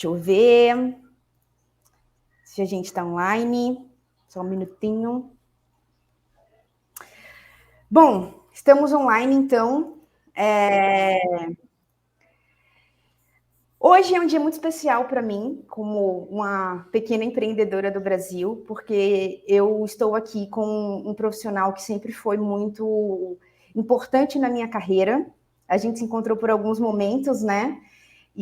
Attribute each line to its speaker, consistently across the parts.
Speaker 1: Deixa eu ver se a gente está online. Só um minutinho. Bom, estamos online, então. Hoje é um dia muito especial para mim, como uma pequena empreendedora do Brasil, porque eu estou aqui com um profissional que sempre foi muito importante na minha carreira. A gente se encontrou por alguns momentos, né?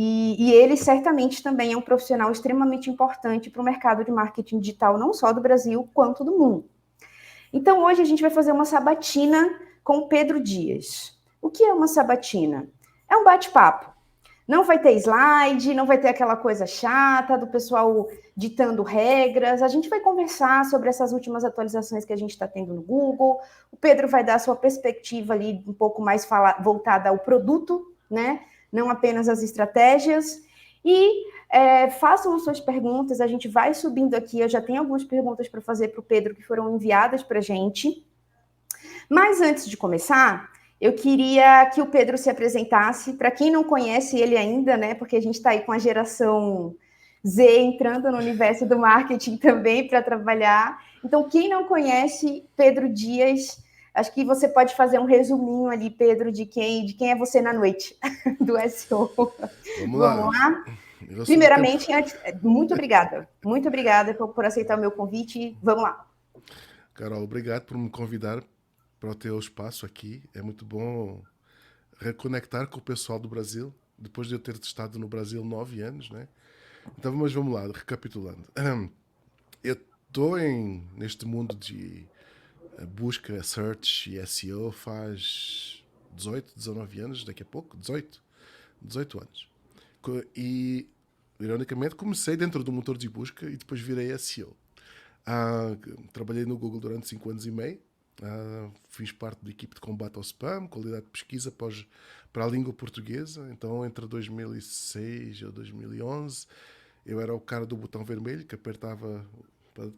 Speaker 1: E ele certamente também é um profissional extremamente importante para o mercado de marketing digital, não só do Brasil, quanto do mundo. Então, hoje a gente vai fazer uma sabatina com o Pedro Dias. O que é uma sabatina? É um bate-papo. Não vai ter slide, não vai ter aquela coisa chata do pessoal ditando regras. A gente vai conversar sobre essas últimas atualizações que a gente está tendo no Google. O Pedro vai dar a sua perspectiva ali um pouco mais voltada ao produto, né? Não apenas as estratégias. E façam as suas perguntas, a gente vai subindo aqui. Eu já tenho algumas perguntas para fazer para o Pedro que foram enviadas para a gente. Mas antes de começar, eu queria que o Pedro se apresentasse. Para quem não conhece ele ainda, né? Porque a gente está aí com a geração Z entrando no universo do marketing também para trabalhar. Então, quem não conhece Pedro Dias, acho que você pode fazer um resuminho ali, Pedro, de quem é você na noite do SEO.
Speaker 2: Vamos
Speaker 1: Vamos
Speaker 2: lá.
Speaker 1: lá?
Speaker 2: Eu sou do tempo.
Speaker 1: Primeiramente, muito obrigada. Muito obrigada por aceitar o meu convite. Vamos lá.
Speaker 2: Carol, obrigado por me convidar para o teu espaço aqui. É muito bom reconectar com o pessoal do Brasil, depois de eu ter estado no Brasil 9 anos, né? Então, mas vamos lá, recapitulando. Eu estou neste mundo de busca, search e SEO faz 18, 19 anos, daqui a pouco, 18 anos. E, ironicamente, comecei dentro do motor de busca e depois virei SEO. Trabalhei no Google durante 5 anos e meio. Fiz parte da equipe de combate ao spam, qualidade de pesquisa para a língua portuguesa. Então, entre 2006 e 2011, eu era o cara do botão vermelho que apertava para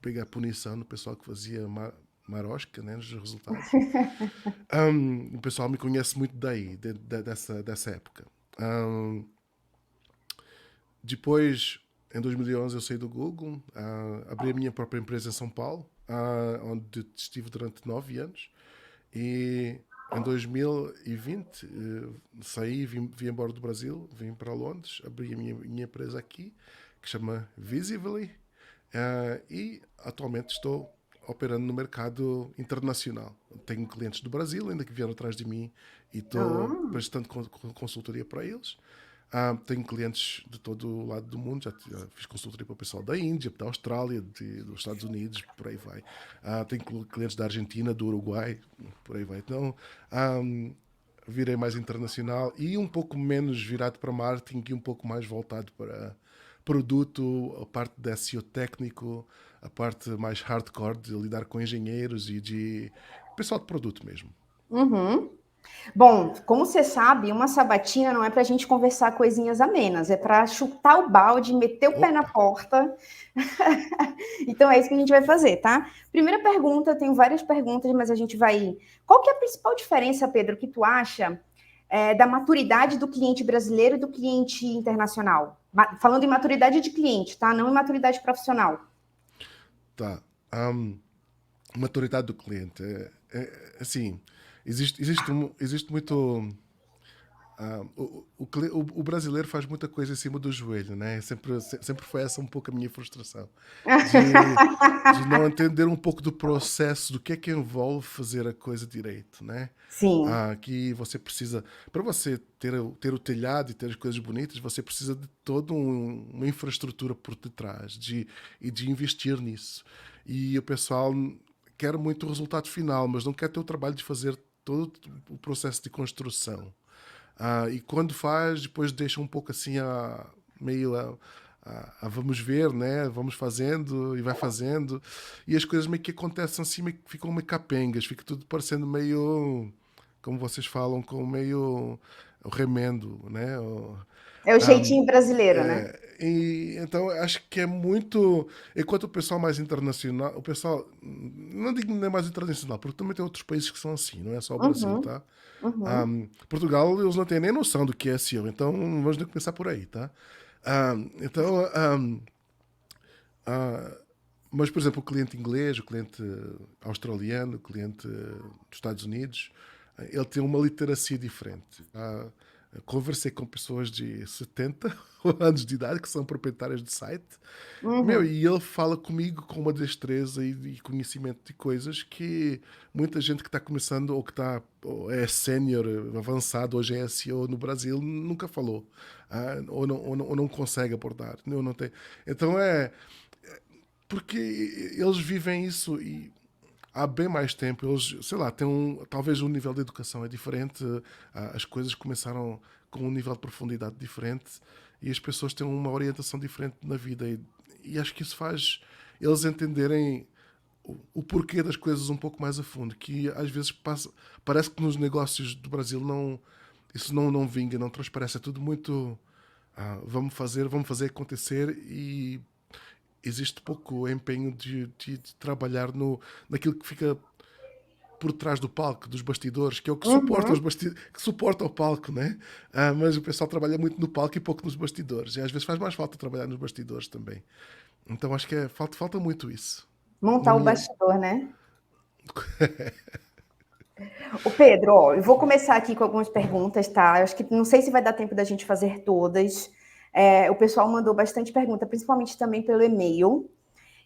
Speaker 2: pegar punição no pessoal que fazia marosca, né, nos resultados. O pessoal me conhece muito daí, dessa época. Depois, em 2011, eu saí do Google, abri a minha própria empresa em São Paulo, onde estive durante 9 anos. E em 2020 saí, vim embora do Brasil, vim para Londres, abri a minha empresa aqui, que chama Visibly, e atualmente estou operando no mercado internacional. Tenho clientes do Brasil ainda que vieram atrás de mim e estou prestando consultoria para eles. Tenho clientes de todo o lado do mundo, já fiz consultoria para o pessoal da Índia, da Austrália, dos Estados Unidos, por aí vai. Tenho clientes da Argentina, do Uruguai, por aí vai. Então, virei mais internacional e um pouco menos virado para marketing e um pouco mais voltado para produto, a parte de SEO técnico, a parte mais hardcore de lidar com engenheiros e de pessoal de produto mesmo.
Speaker 1: Uhum. Bom, como você sabe, uma sabatina não é para a gente conversar coisinhas amenas, é para chutar o balde, meter o pé na
Speaker 2: Opa!
Speaker 1: porta. Então é isso que a gente vai fazer, tá? Primeira pergunta, tenho várias perguntas, mas a gente vai. Qual que é a principal diferença, Pedro, que tu acha da maturidade do cliente brasileiro e do cliente internacional? Falando em maturidade de cliente, tá? Não em maturidade profissional.
Speaker 2: Tá. Maturidade do cliente. Assim, existe muito. O brasileiro faz muita coisa em cima do joelho, né? Sempre foi essa um pouco a minha frustração. De, de não entender um pouco do processo, do que envolve fazer a coisa direito, né?
Speaker 1: Sim.
Speaker 2: Que você precisa, para você ter o telhado e ter as coisas bonitas, você precisa de toda uma infraestrutura por detrás e de investir nisso. E o pessoal quer muito o resultado final, mas não quer ter o trabalho de fazer todo o processo de construção. E quando faz, depois deixa um pouco assim meio a vamos ver, né? Vamos fazendo e vai fazendo. E as coisas meio que acontecem assim, meio que ficam meio capengas, fica tudo parecendo meio, como vocês falam, com meio o remendo, né?
Speaker 1: É o jeitinho brasileiro, né?
Speaker 2: E então acho que é muito. Enquanto o pessoal mais internacional, o pessoal, não digo nem mais internacional, porque também tem outros países que são assim, não é só o Brasil,
Speaker 1: Uhum,
Speaker 2: tá?
Speaker 1: uhum.
Speaker 2: Portugal, eles não têm nem noção do que é SEO, então vamos nem começar por aí, tá? Então, ah, mas, por exemplo, o cliente inglês, o cliente australiano, o cliente dos Estados Unidos, ele tem uma literacia diferente. Conversei com pessoas de 70 anos de idade que são proprietárias de site. Meu,
Speaker 1: Uhum.
Speaker 2: e ele fala comigo com uma destreza e conhecimento de coisas que muita gente que está começando ou que está ou é sénior, avançado, hoje é SEO no Brasil, nunca falou. Ou não consegue abordar. Não tem. Então porque eles vivem isso e há bem mais tempo. Eles, sei lá, têm talvez o nível de educação é diferente, as coisas começaram com um nível de profundidade diferente e as pessoas têm uma orientação diferente na vida. E acho que isso faz eles entenderem o porquê das coisas um pouco mais a fundo. Que às vezes parece que nos negócios do Brasil isso não vinga, não transparece. É tudo muito. Vamos fazer acontecer e existe pouco empenho de trabalhar naquilo que fica por trás do palco, dos bastidores, que é o que suporta
Speaker 1: Uhum.
Speaker 2: que suporta o palco, né? Mas o pessoal trabalha muito no palco e pouco nos bastidores. E às vezes faz mais falta trabalhar nos bastidores também. Então acho que falta muito isso. Na
Speaker 1: Montar o
Speaker 2: minha.
Speaker 1: bastidor, né? O Pedro, ó, eu vou começar aqui com algumas perguntas, tá? Eu acho que não sei se vai dar tempo da gente fazer todas. O pessoal mandou bastante pergunta, principalmente também pelo e-mail.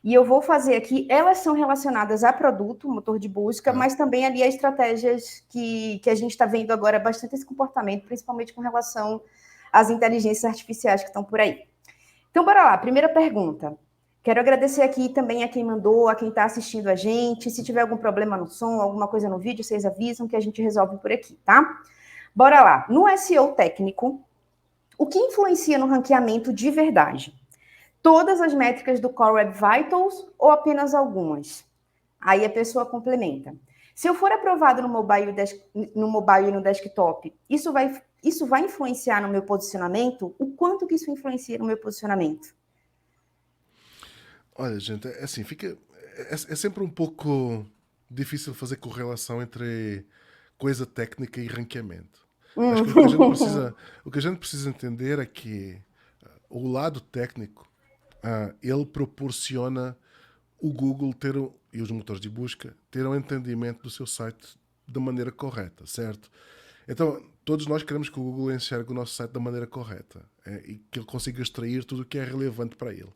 Speaker 1: E eu vou fazer aqui, elas são relacionadas a produto, motor de busca,
Speaker 2: Tá?
Speaker 1: mas também ali a estratégias que a gente está vendo agora bastante esse comportamento, principalmente com relação às inteligências artificiais que estão por aí. Então, bora lá. Primeira pergunta. Quero agradecer aqui também a quem mandou, a quem está assistindo a gente. Se tiver algum problema no som, alguma coisa no vídeo, vocês avisam que a gente resolve por aqui, tá? Bora lá. No SEO técnico, o que influencia no ranqueamento de verdade? Todas as métricas do Core Web Vitals ou apenas algumas? Aí a pessoa complementa. Se eu for aprovado no mobile e no desktop, isso vai influenciar no meu posicionamento? O quanto que isso influencia no meu posicionamento?
Speaker 2: Olha, gente, é assim, é sempre um pouco difícil fazer correlação entre coisa técnica e ranqueamento. Acho que o que a gente precisa entender é que o lado técnico, ele proporciona o Google e os motores de busca ter um entendimento do seu site da maneira correta, certo? Então, todos nós queremos que o Google enxergue o nosso site da maneira correta e que ele consiga extrair tudo o que é relevante para ele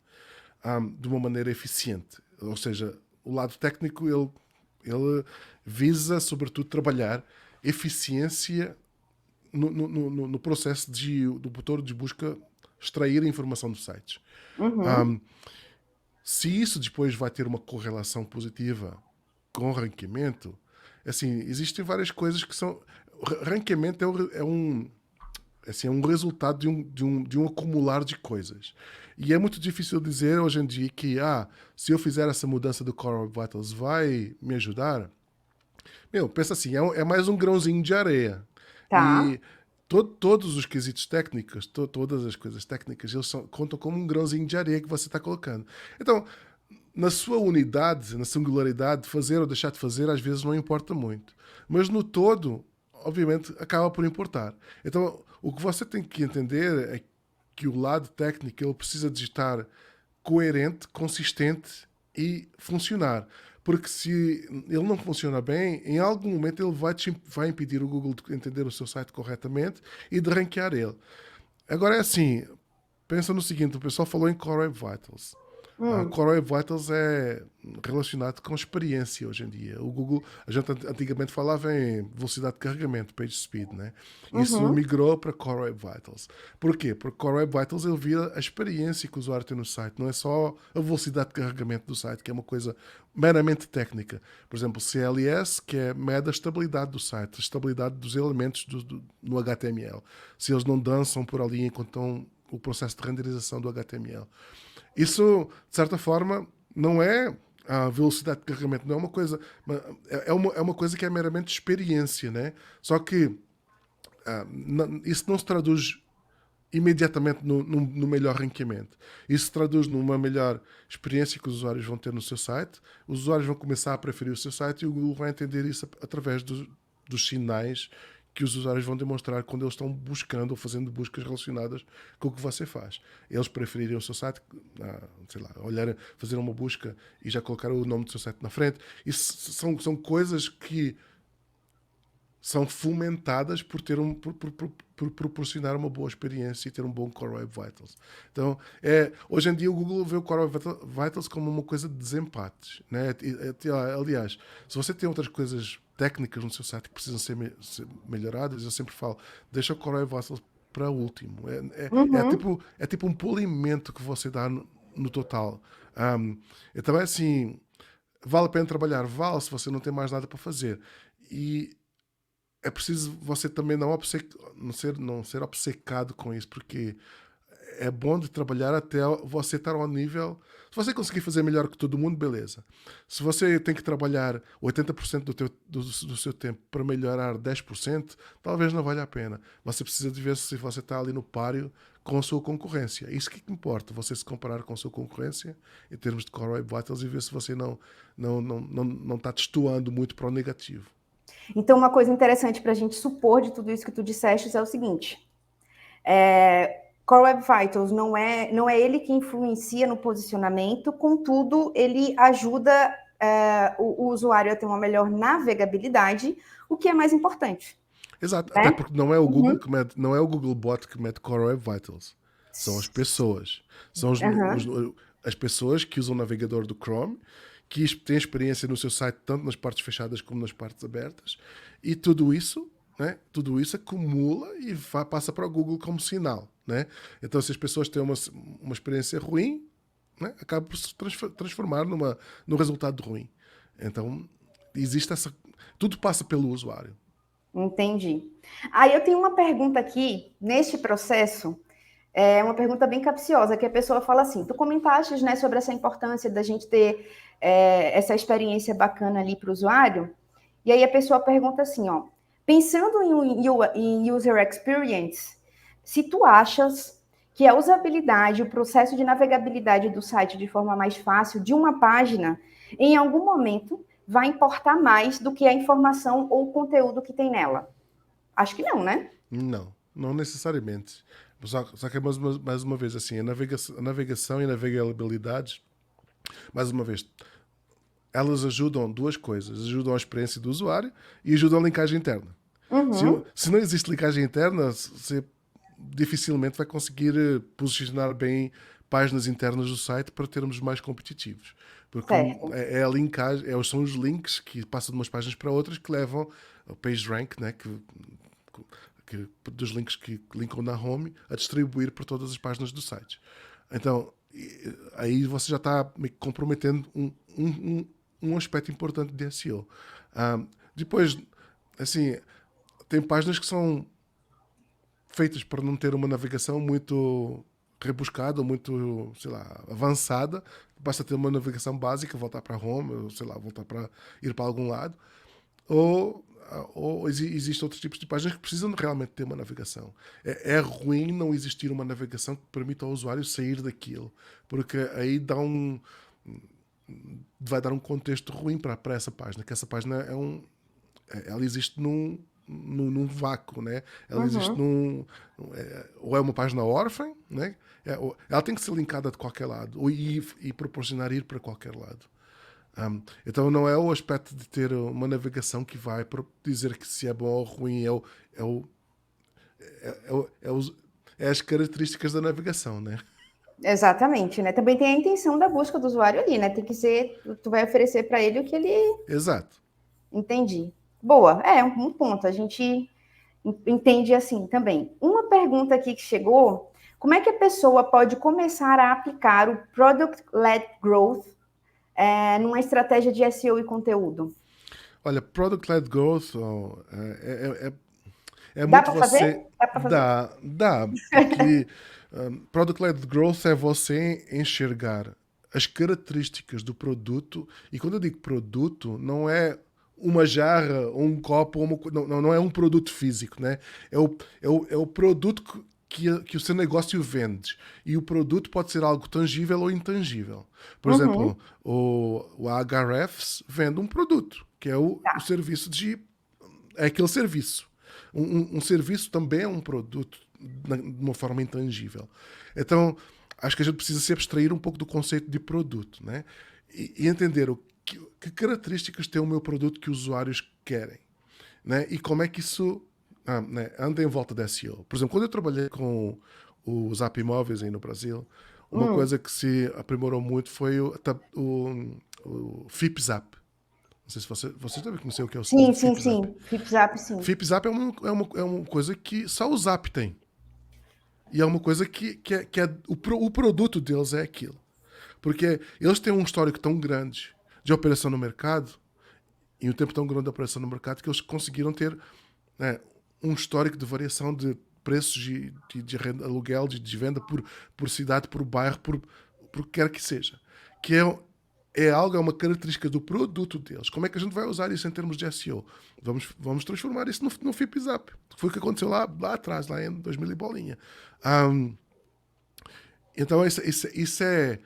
Speaker 2: de uma maneira eficiente. Ou seja, o lado técnico ele visa, sobretudo, trabalhar eficiência no processo do motor de busca extrair a informação dos sites.
Speaker 1: Uhum.
Speaker 2: Um, Se isso depois vai ter uma correlação positiva com o ranqueamento, assim, existem várias coisas que são. Ranqueamento é um resultado de um acumular de coisas. E é muito difícil dizer hoje em dia que, se eu fizer essa mudança do Core Web Vitals, vai me ajudar. Meu, pensa assim, é mais um grãozinho de areia.
Speaker 1: Tá.
Speaker 2: E todos os quesitos técnicos, todas as coisas técnicas, contam como um grãozinho de areia que você está colocando. Então, na sua unidade, na singularidade, fazer ou deixar de fazer, às vezes não importa muito. Mas no todo, obviamente, acaba por importar. Então, o que você tem que entender é que o lado técnico ele precisa de estar coerente, consistente e funcionar. Porque se ele não funciona bem, em algum momento ele vai impedir o Google de entender o seu site corretamente e de ranquear ele. Agora é assim, pensa no seguinte, o pessoal falou em Core Web Vitals.
Speaker 1: Hum.
Speaker 2: Core Web Vitals é relacionado com experiência hoje em dia. O Google, a gente antigamente falava em velocidade de carregamento, page speed, né? Isso
Speaker 1: Uhum.
Speaker 2: migrou para Core Web Vitals. Porquê? Porque Core Web Vitals ele vira a experiência que o usuário tem no site, não é só a velocidade de carregamento do site, que é uma coisa meramente técnica. Por exemplo, CLS, que mede a estabilidade do site, a estabilidade dos elementos no HTML. Se eles não dançam por ali enquanto estão o processo de renderização do HTML. Isso, de certa forma, não é a velocidade de carregamento, não é uma coisa. É uma coisa que é meramente experiência, né? Só que isso não se traduz imediatamente no melhor ranqueamento. Isso se traduz numa melhor experiência que os usuários vão ter no seu site, os usuários vão começar a preferir o seu site e o Google vai entender isso através dos sinais que os usuários vão demonstrar quando eles estão buscando ou fazendo buscas relacionadas com o que você faz. Eles preferirem o seu site, sei lá, olhar, fazer uma busca e já colocar o nome do seu site na frente. Isso são coisas que são fomentadas por proporcionar uma boa experiência e ter um bom Core Web Vitals. Então, hoje em dia o Google vê o Core Web Vitals como uma coisa de desempates, né? Aliás, se você tem outras coisas técnicas no seu site que precisam ser melhoradas, eu sempre falo, deixa o Core Web Vitals para último.
Speaker 1: Uhum.
Speaker 2: É tipo um polimento que você dá no total. Então é assim, vale a pena trabalhar? Vale, se você não tem mais nada para fazer. E é preciso você também não ser obcecado com isso, porque é bom de trabalhar até você estar ao nível. Se você conseguir fazer melhor que todo mundo, beleza. Se você tem que trabalhar 80% do seu tempo para melhorar 10%, talvez não valha a pena. Você precisa de ver se você está ali no páreo com a sua concorrência. Isso que importa, você se comparar com a sua concorrência em termos de Core Web Vitals e ver se você não está destoando muito para o negativo.
Speaker 1: Então, uma coisa interessante para a gente supor de tudo isso que tu disseste é o seguinte: Core Web Vitals não é ele que influencia no posicionamento, contudo, ele ajuda o usuário a ter uma melhor navegabilidade, o que é mais importante,
Speaker 2: Exato, até
Speaker 1: né?
Speaker 2: porque não é o Google
Speaker 1: Uhum.
Speaker 2: que mede, não é o Google Bot que mede Core Web Vitals. São as pessoas. São
Speaker 1: Uhum.
Speaker 2: as pessoas que usam o navegador do Chrome, que têm experiência no seu site tanto nas partes fechadas como nas partes abertas, e tudo isso, né? Tudo isso acumula e passa para o Google como sinal, né? Então, se as pessoas têm uma experiência ruim, né? Acaba por se transformar num resultado ruim. Então, existe essa. Tudo passa pelo usuário.
Speaker 1: Entendi. Aí eu tenho uma pergunta aqui, neste processo, é uma pergunta bem capciosa, que a pessoa fala assim, tu comentaste, né, sobre essa importância da gente ter essa experiência bacana ali para o usuário, e aí a pessoa pergunta assim, ó, pensando em user experience, se tu achas que a usabilidade, o processo de navegabilidade do site de forma mais fácil de uma página, em algum momento, vai importar mais do que a informação ou o conteúdo que tem nela? Acho que não, né?
Speaker 2: Não, não necessariamente. Só que é mais uma vez assim, a navegação e a navegabilidade, mais uma vez, elas ajudam duas coisas. Ajudam a experiência do usuário e ajudam a linkagem interna.
Speaker 1: Uhum,
Speaker 2: Se não existe linkagem interna, você dificilmente vai conseguir posicionar bem páginas internas do site para termos mais competitivos. Porque
Speaker 1: certo.
Speaker 2: é a linkagem, são os links que passam de umas páginas para outras que levam ao PageRank, né, dos links que linkam na home, a distribuir por todas as páginas do site. Então, aí você já está comprometendo um aspecto importante de SEO. Depois, assim, tem páginas que são feitas para não ter uma navegação muito rebuscada, muito, sei lá, avançada. Basta ter uma navegação básica, voltar para home, ou, sei lá, voltar para ir para algum lado. Ou existem outros tipos de páginas que precisam realmente ter uma navegação. É ruim não existir uma navegação que permita ao usuário sair daquilo, porque aí vai dar um contexto ruim para essa página, que essa página ela existe num vácuo, né? Ela existe
Speaker 1: Uhum.
Speaker 2: ou é uma página órfã, né? Ela tem que ser linkada de qualquer lado e proporcionar ir para qualquer lado. Então não é o aspecto de ter uma navegação que vai dizer que se é bom ou ruim, é, o, é, o- é os- é as características da navegação, né?
Speaker 1: Exatamente, né? Também tem a intenção da busca do usuário ali, né? Tem que ser, tu vai oferecer para ele o que ele
Speaker 2: Exato.
Speaker 1: entende. Boa, um ponto. A gente entende assim também. Uma pergunta aqui que chegou: como é que a pessoa pode começar a aplicar o Product-Led Growth numa estratégia de SEO e conteúdo?
Speaker 2: Olha, Product-Led Growth é
Speaker 1: Dá
Speaker 2: muito
Speaker 1: para fazer?
Speaker 2: você.
Speaker 1: Dá para fazer?
Speaker 2: Dá, porque Product-Led Growth é você enxergar as características do produto, e quando eu digo produto, não é uma jarra ou um copo, não é um produto físico, né? É o produto que o seu negócio vende. E o produto pode ser algo tangível ou intangível. Por exemplo,
Speaker 1: Uhum,
Speaker 2: o Ahrefs vende um produto, que é o
Speaker 1: tá.
Speaker 2: serviço de. É aquele serviço. Um serviço também é um produto de uma forma intangível. Então, acho que a gente precisa se abstrair um pouco do conceito de produto, né? E entender que características tem o meu produto que os usuários querem, né? E como é que isso né, anda em volta da SEO. Por exemplo, quando eu trabalhei com os app móveis aí no Brasil, uma
Speaker 1: Hum.
Speaker 2: coisa que se aprimorou muito foi o FipZap. Não sei se vocês devem conhecer o que é o
Speaker 1: Sim, sim,
Speaker 2: FipZap.
Speaker 1: sim. FipZap, sim.
Speaker 2: FipZap é uma coisa que só o Zap tem. E é uma coisa que é o produto deles é aquilo. Porque eles têm um histórico tão grande de operação no mercado e um tempo tão grande de operação no mercado que eles conseguiram ter, né, um histórico de variação de preços de aluguel, de venda por cidade, por bairro, por que quer que seja. Que é algo, é uma característica do produto deles. Como é que a gente vai usar isso em termos de SEO? Vamos transformar isso no FipZap. Foi o que aconteceu lá atrás, lá em 2000 e bolinha. Então, isso é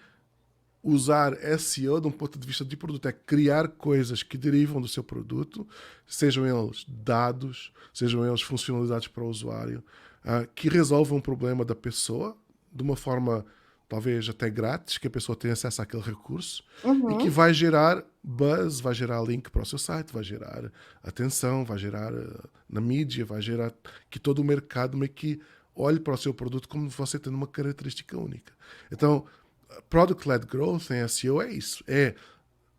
Speaker 2: usar SEO de um ponto de vista de produto, é criar coisas que derivam do seu produto, sejam eles dados, sejam eles funcionalidades para o usuário, que resolvam um problema da pessoa de uma forma talvez até grátis, que a pessoa tenha acesso àquele recurso e que
Speaker 1: Uhum.
Speaker 2: vai gerar buzz, vai gerar link para o seu site, vai gerar atenção, vai gerar na mídia, vai gerar que todo o mercado meio que olhe para o seu produto como você tendo uma característica única. Então, Product-led growth em SEO é isso.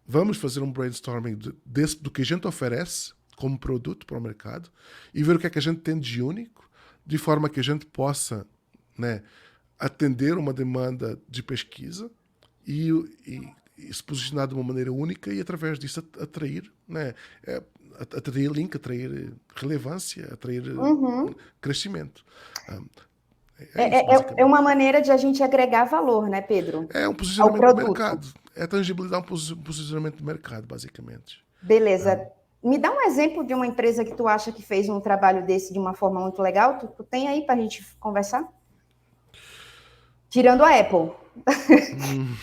Speaker 2: Vamos fazer um brainstorming do que a gente oferece como produto para o mercado e ver o que é que a gente tem de único, de forma que a gente possa, né, atender uma demanda de pesquisa e se posicionar de uma maneira única e através disso atrair, né, atrair link, atrair relevância, atrair
Speaker 1: Uhum.
Speaker 2: crescimento. É isso,
Speaker 1: É uma
Speaker 2: basicamente.
Speaker 1: maneira de a gente agregar valor, né, Pedro?
Speaker 2: É um
Speaker 1: Ao
Speaker 2: posicionamento de
Speaker 1: produto.
Speaker 2: mercado. É tangibilizar um posicionamento de mercado, basicamente.
Speaker 1: Beleza. Me dá um exemplo de uma empresa que tu acha que fez um trabalho desse de uma forma muito legal? Tu tem aí para a gente conversar? Tirando a Apple.
Speaker 2: Hum,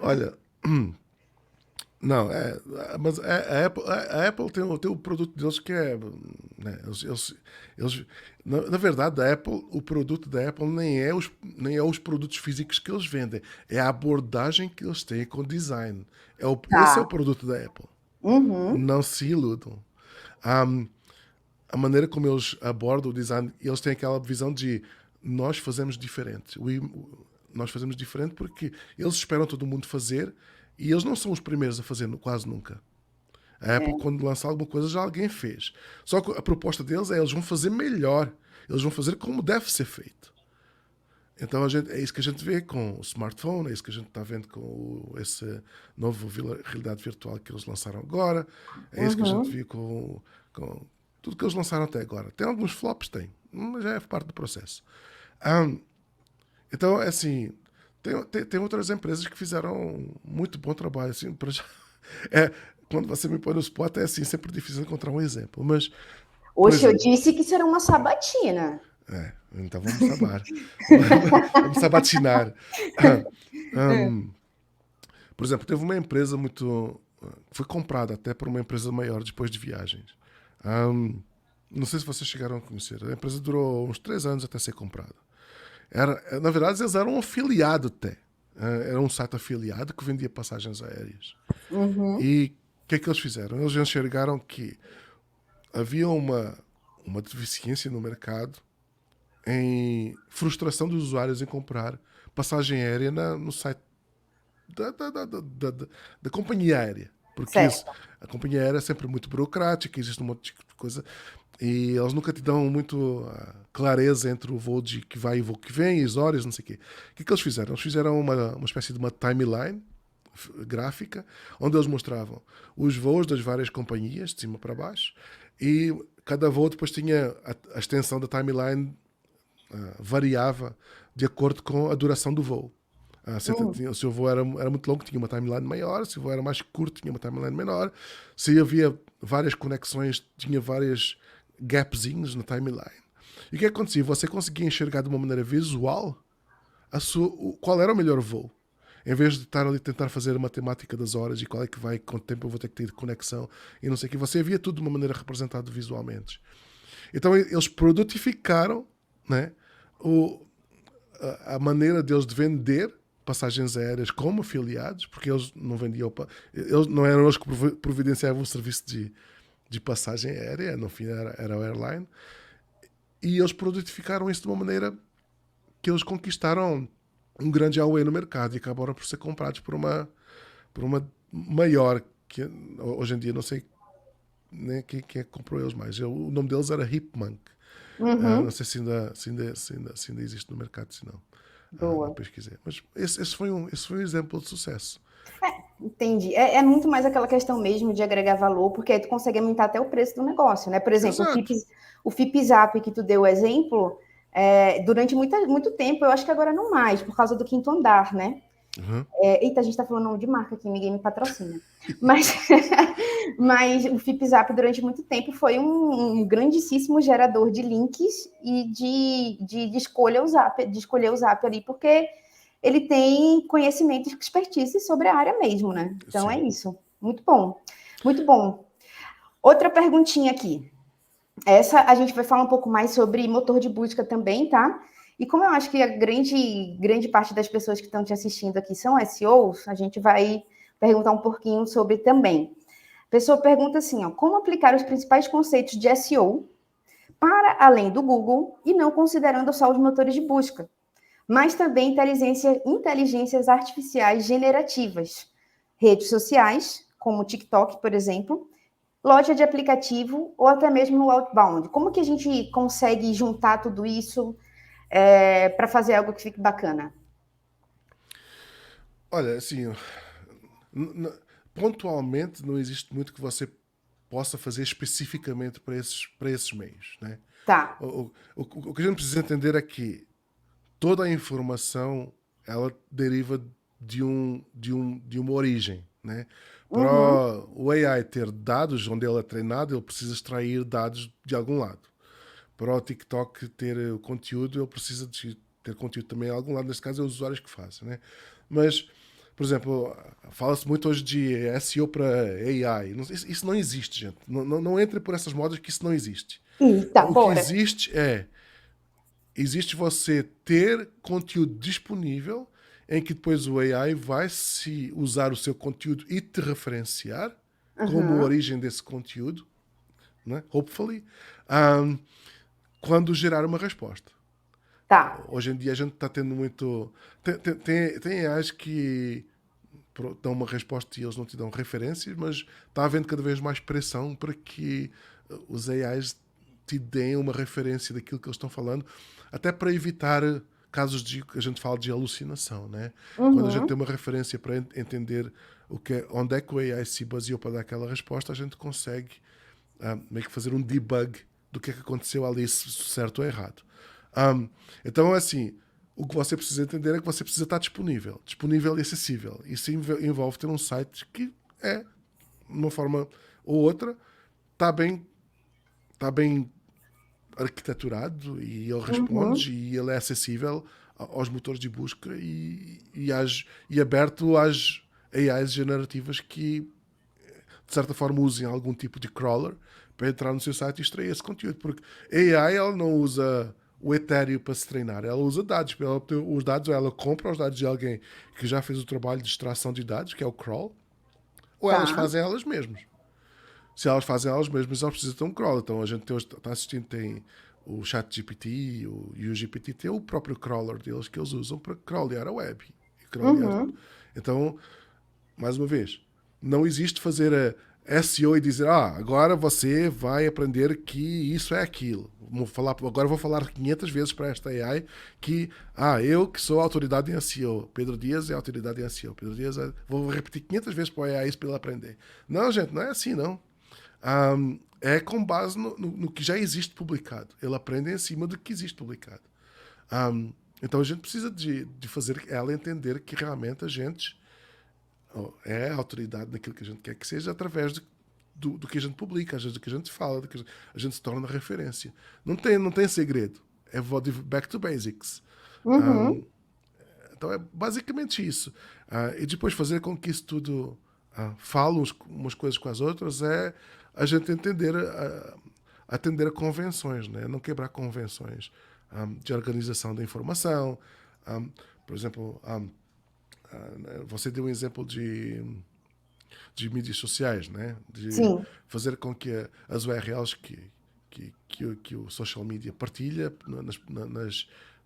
Speaker 2: olha, não, mas a Apple tem o produto deles que é, né, na verdade, o produto da Apple nem é os produtos físicos que eles vendem, é a abordagem que eles têm com o design. Esse é o
Speaker 1: Tá.
Speaker 2: produto da Apple.
Speaker 1: Uhum.
Speaker 2: Não se iludam. Um, a maneira como eles abordam o design, eles têm aquela visão de nós fazemos diferente. Nós fazemos diferente porque eles esperam todo mundo fazer e eles não são os primeiros a fazer quase nunca. A Apple,
Speaker 1: É.
Speaker 2: quando lança alguma coisa, já alguém fez. Só que a proposta deles é eles vão fazer melhor. Eles vão fazer como deve ser feito. Então é isso que a gente vê com o smartphone, é isso que a gente está vendo com esse novo realidade virtual que eles lançaram agora, é isso que a gente
Speaker 1: Uhum.
Speaker 2: viu com tudo que eles lançaram até agora. Tem alguns flops, tem, mas já é parte do processo. Um, então, é assim, tem outras empresas que fizeram muito bom trabalho. Assim, é, quando você me põe no spot, é assim, sempre difícil encontrar um exemplo. Mas, por
Speaker 1: Hoje eu
Speaker 2: exemplo,
Speaker 1: disse que isso era uma sabatina.
Speaker 2: então vamos sabar. Vamos sabatinar. Um, por exemplo, teve uma empresa muito. Foi comprada até por uma empresa maior depois de viagens. Um, não sei se vocês chegaram a conhecer. A empresa durou uns 3 anos até ser comprada. Na verdade, eles eram um afiliado até. Era um site afiliado que vendia passagens aéreas.
Speaker 1: Uhum.
Speaker 2: E o que é que eles fizeram? Eles enxergaram que havia uma deficiência no mercado em frustração dos usuários em comprar passagem aérea no site da companhia aérea. Porque
Speaker 1: Certo.
Speaker 2: a companhia aérea é sempre muito burocrática, existe um monte de coisa. E eles nunca te dão muito clareza entre o voo que vai e o voo que vem, as horas, não sei o quê. O que é que eles fizeram? Eles fizeram uma espécie de uma timeline gráfica, onde eles mostravam os voos das várias companhias, de cima para baixo, e cada voo depois tinha a extensão da timeline variava de acordo com a duração do voo.
Speaker 1: Uhum.
Speaker 2: Se o voo era muito longo, tinha uma timeline maior. Se o voo era mais curto, tinha uma timeline menor. Se havia várias conexões, tinha vários gapzinhos na timeline. E o que acontecia? Você conseguia enxergar de uma maneira visual qual era o melhor voo. Em vez de estar ali a tentar fazer a matemática das horas e qual é que vai, quanto tempo eu vou ter que ter de conexão e não sei o que, você via tudo de uma maneira representada visualmente. Então eles produtificaram, né, o, a maneira deles de vender passagens aéreas como afiliados, porque eles não vendiam, eles não eram eles que providenciavam o serviço de passagem aérea, no fim era o airline, e eles produtificaram isso de uma maneira que eles conquistaram um grande away no mercado e acabaram por ser comprados por uma maior, que hoje em dia não sei, né, quem é que comprou eles mais. O nome deles era Hipmunk. Não
Speaker 1: Uhum.
Speaker 2: sei se ainda existe no mercado, se não. Não
Speaker 1: Boa.
Speaker 2: pesquisei. Mas esse foi um exemplo de sucesso.
Speaker 1: Entendi. É muito mais aquela questão mesmo de agregar valor, porque aí tu consegue aumentar até o preço do negócio, né? Por exemplo,
Speaker 2: Exato.
Speaker 1: O FIPZAP que tu deu o exemplo, durante muito tempo, eu acho que agora não mais, por causa do quinto andar, né?
Speaker 2: Uhum.
Speaker 1: Eita, a gente tá falando nome de marca aqui, ninguém me patrocina. Mas, mas o FIPZAP durante muito tempo foi um grandíssimo gerador de links e de escolher o Zap ali, porque ele tem conhecimento e expertise sobre a área mesmo, né? Então é
Speaker 2: Sim.
Speaker 1: isso. Muito bom. Muito bom. Outra perguntinha aqui. Essa a gente vai falar um pouco mais sobre motor de busca também, tá? E como eu acho que a grande parte das pessoas que estão te assistindo aqui são SEOs, a gente vai perguntar um pouquinho sobre também. A pessoa pergunta assim, ó, como aplicar os principais conceitos de SEO para além do Google e não considerando só os motores de busca, mas também inteligências artificiais generativas, redes sociais, como o TikTok, por exemplo, loja de aplicativo ou até mesmo no outbound. Como que a gente consegue juntar tudo isso para fazer algo que fique bacana?
Speaker 2: Olha, assim, pontualmente não existe muito que você possa fazer especificamente para esses meios, né?
Speaker 1: Tá.
Speaker 2: O que a gente precisa entender é que toda a informação ela deriva de uma origem, né? Para
Speaker 1: Uhum.
Speaker 2: o AI ter dados onde ele é treinado, ele precisa extrair dados de algum lado. Para o TikTok ter conteúdo, ele precisa de ter conteúdo também em algum lado. Neste caso, é os usuários que fazem, né? Mas, por exemplo, fala-se muito hoje de SEO para AI. Isso não existe, gente. Não entre por essas modas que isso não existe.
Speaker 1: Eita,
Speaker 2: O que
Speaker 1: bora.
Speaker 2: existe você ter conteúdo disponível em que depois o AI vai se usar o seu conteúdo e te referenciar como
Speaker 1: Uhum.
Speaker 2: origem desse conteúdo, né? Hopefully, um, quando gerar uma resposta.
Speaker 1: Tá.
Speaker 2: Hoje em dia a gente está tendo muito. Tem AIs que dão uma resposta e eles não te dão referências, mas está havendo cada vez mais pressão para que os AIs te deem uma referência daquilo que eles estão falando, até para evitar casos de que a gente fala de alucinação, né? Quando a gente tem
Speaker 1: Uhum.
Speaker 2: uma referência para entender onde é que o AI se baseou para dar aquela resposta, a gente consegue meio que fazer um debug do que é que aconteceu ali, certo ou errado. Um, então, assim, o que você precisa entender é que você precisa estar disponível e acessível. Isso envolve ter um site que é, de uma forma ou outra, está bem, está bem arquiteturado e ele
Speaker 1: Uhum.
Speaker 2: responde e ele é acessível aos motores de busca e aberto às AIs generativas que, de certa forma, usem algum tipo de crawler para entrar no seu site e extrair esse conteúdo. Porque a AI ela não usa o Ethereum para se treinar, ela usa dados. Os dados, ela compra os dados de alguém que já fez o trabalho de extração de dados, que é o crawl, ou elas
Speaker 1: Tá.
Speaker 2: fazem elas mesmas. Se elas fazem elas mesmas, elas precisam ter um crawl. Então a gente está assistindo, tem o ChatGPT e o GPT, tem o próprio crawler deles que eles usam para crawlear a web. E crawlear.
Speaker 1: Uhum.
Speaker 2: Então, mais uma vez, não existe fazer a SEO e dizer, agora você vai aprender que isso é aquilo. Agora vou falar 500 vezes para esta AI que, eu que sou autoridade em SEO, Pedro Dias é autoridade em SEO, Pedro Dias vou repetir 500 vezes para o AI isso para ele aprender. Não, gente, não é assim, não. É com base no que já existe publicado. Ele aprende em cima do que existe publicado. Então a gente precisa de fazer ela entender que realmente a gente é a autoridade naquilo que a gente quer que seja através do que a gente publica, às vezes do que a gente fala, do que a gente se torna referência. Não tem segredo. É back to basics.
Speaker 1: Uhum.
Speaker 2: Então é basicamente isso. E depois fazer com que isso tudo fale umas coisas com as outras é a gente entender atender a convenções, né? Não quebrar convenções de organização da informação. Por exemplo, você deu um exemplo de mídias sociais, né? De
Speaker 1: Sim,
Speaker 2: fazer com que as URLs que o social media partilha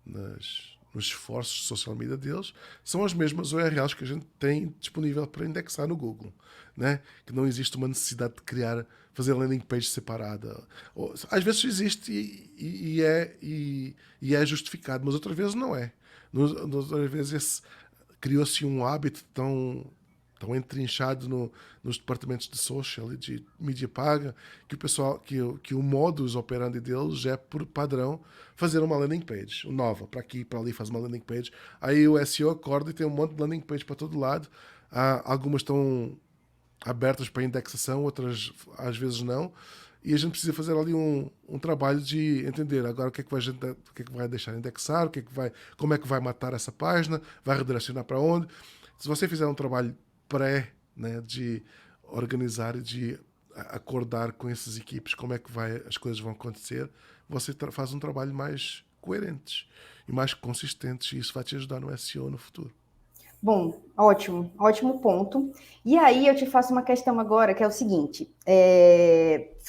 Speaker 2: nos esforços de social media deles são as mesmas URLs que a gente tem disponível para indexar no Google, né? Que não existe uma necessidade de fazer landing page separada. Às vezes existe e é justificado, mas outras vezes não é. Outras vezes criou-se um hábito tão entrinchado nos departamentos de social e de mídia paga que o pessoal que o modus operandi deles é por padrão fazer uma landing page nova para aqui para ali, faz uma landing page, aí o SEO acorda e tem um monte de landing page para todo lado. Algumas estão abertas para indexação, outras às vezes não, e a gente precisa fazer ali um trabalho de entender agora o que é que vai deixar indexar, como é que vai matar essa página, vai redirecionar para onde. Se você fizer um trabalho né, de organizar e de acordar com essas equipes como é que as coisas vão acontecer, você faz um trabalho mais coerente e mais consistente, e isso vai te ajudar no SEO no futuro.
Speaker 1: bom, ótimo, ótimo ponto. E aí eu te faço uma questão agora, que é o seguinte: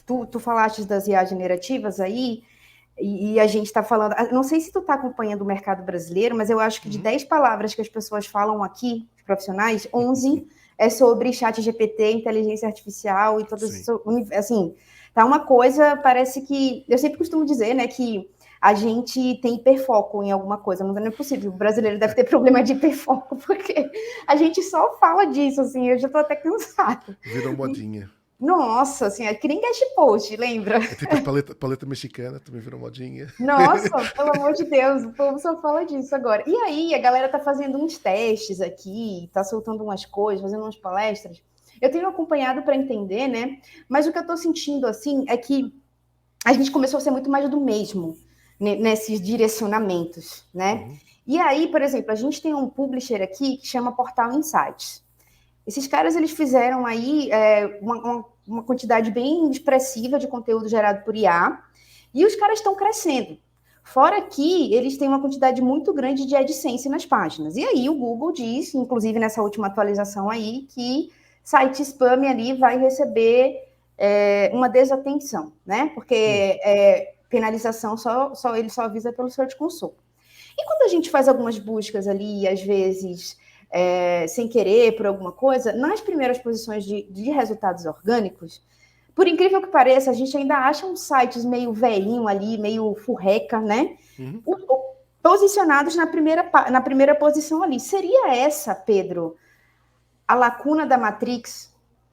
Speaker 1: tu falaste das IA generativas aí, e a gente está falando. Não sei se tu está acompanhando o mercado brasileiro, mas eu acho que de 10 palavras que as pessoas falam aqui, os profissionais, 11 é sobre chat GPT, inteligência artificial e todas
Speaker 2: Sim.
Speaker 1: isso. Assim, tá uma coisa, parece que. Eu sempre costumo dizer, né, que a gente tem hiperfoco em alguma coisa, mas não é possível. O brasileiro deve ter problema de hiperfoco, porque a gente só fala disso, assim, eu já tô até cansada.
Speaker 2: Virou modinha.
Speaker 1: Nossa, assim, é que nem guest post, lembra?
Speaker 2: É tipo as paleta mexicana, também virou modinha.
Speaker 1: Nossa, pelo amor de Deus, o povo só fala disso agora. E aí, a galera tá fazendo uns testes aqui, tá soltando umas coisas, fazendo umas palestras. Eu tenho acompanhado para entender, né? Mas o que eu tô sentindo, assim, é que a gente começou a ser muito mais do mesmo nesses direcionamentos, né?
Speaker 2: Uhum.
Speaker 1: E aí, por exemplo, a gente tem um publisher aqui que chama Portal Insights. Esses caras, eles fizeram aí uma quantidade bem expressiva de conteúdo gerado por IA, e os caras estão crescendo. Fora que eles têm uma quantidade muito grande de AdSense nas páginas. E aí o Google diz, inclusive nessa última atualização aí, que site spam ali vai receber uma desatenção, né? Porque penalização ele só avisa pelo Search Console. E quando a gente faz algumas buscas ali, às vezes sem querer, por alguma coisa, nas primeiras posições de resultados orgânicos, por incrível que pareça, a gente ainda acha uns sites meio velhinho ali, meio furreca, né?
Speaker 2: Uhum.
Speaker 1: Posicionados na primeira posição ali. Seria essa, Pedro, a lacuna da Matrix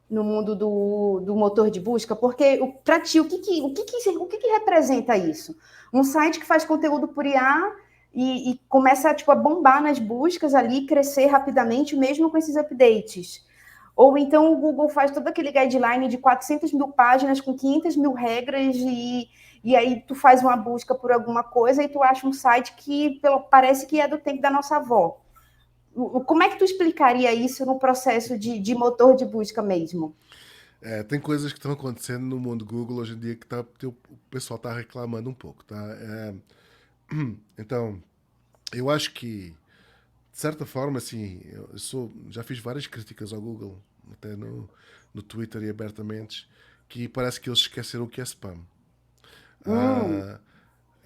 Speaker 1: no mundo do motor de busca? Porque, para ti, o que representa isso? Um site que faz conteúdo por IA e começa tipo, a bombar nas buscas ali, crescer rapidamente, mesmo com esses updates. Ou então o Google faz todo aquele guideline de 400 mil páginas com 500 mil regras e aí tu faz uma busca por alguma coisa e tu acha um site que parece que é do tempo da nossa avó. Como é que tu explicaria isso no processo de motor de busca mesmo?
Speaker 2: Tem coisas que estão acontecendo no mundo Google hoje em dia que o pessoal está reclamando um pouco, tá? Então, eu acho que, de certa forma, assim, já fiz várias críticas ao Google, até no Twitter e abertamente, que parece que eles esqueceram o que é spam.
Speaker 1: Hum,
Speaker 2: Ah,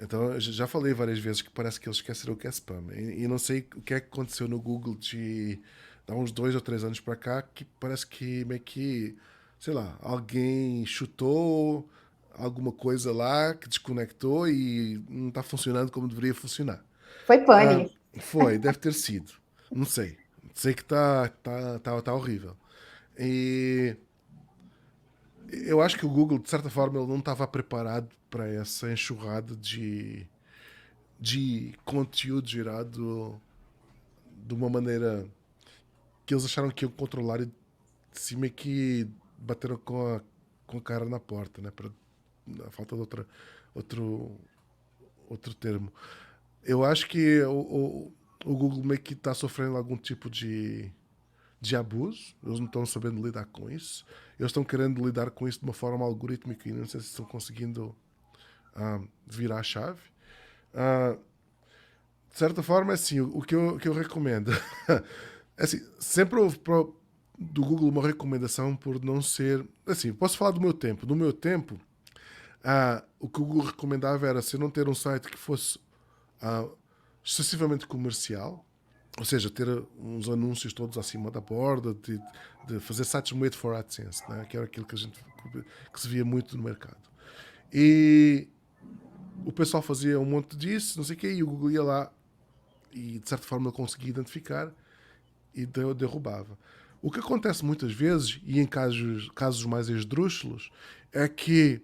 Speaker 2: então, eu já falei várias vezes que parece que eles esqueceram o que é spam. E não sei o que é que aconteceu no Google de há uns 2 ou 3 anos para cá, que parece que meio que, sei lá, alguém chutou alguma coisa lá que desconectou e não está funcionando como deveria funcionar.
Speaker 1: foi
Speaker 2: Ah,
Speaker 1: pane.
Speaker 2: deve ter sido. Não sei. Sei que tá horrível. E eu acho que o Google, de certa forma, ele não estava preparado para essa enxurrada de conteúdo gerado de uma maneira que eles acharam que iam controlar e de cima que bateram com a cara na porta, né? A falta de outro, outro termo. Eu acho que o Google meio que está sofrendo algum tipo de de abuso, eles não estão sabendo lidar com isso, eles estão querendo lidar com isso de uma forma algorítmica e não sei se estão conseguindo virar a chave. Ah, de certa forma, assim, o que eu recomendo. Assim, sempre houve do Google uma recomendação por não ser. Assim, posso falar do meu tempo. No meu tempo, o que o Google recomendava era se não ter um site que fosse ah, excessivamente comercial, ou seja, ter uns anúncios todos acima da borda, de fazer sites made for AdSense, né? Que era aquilo que se via muito no mercado. E o pessoal fazia um monte disso, não sei o quê, e o Google ia lá e de certa forma ele conseguia identificar e derrubava. O que acontece muitas vezes, e em casos mais esdrúxulos, é que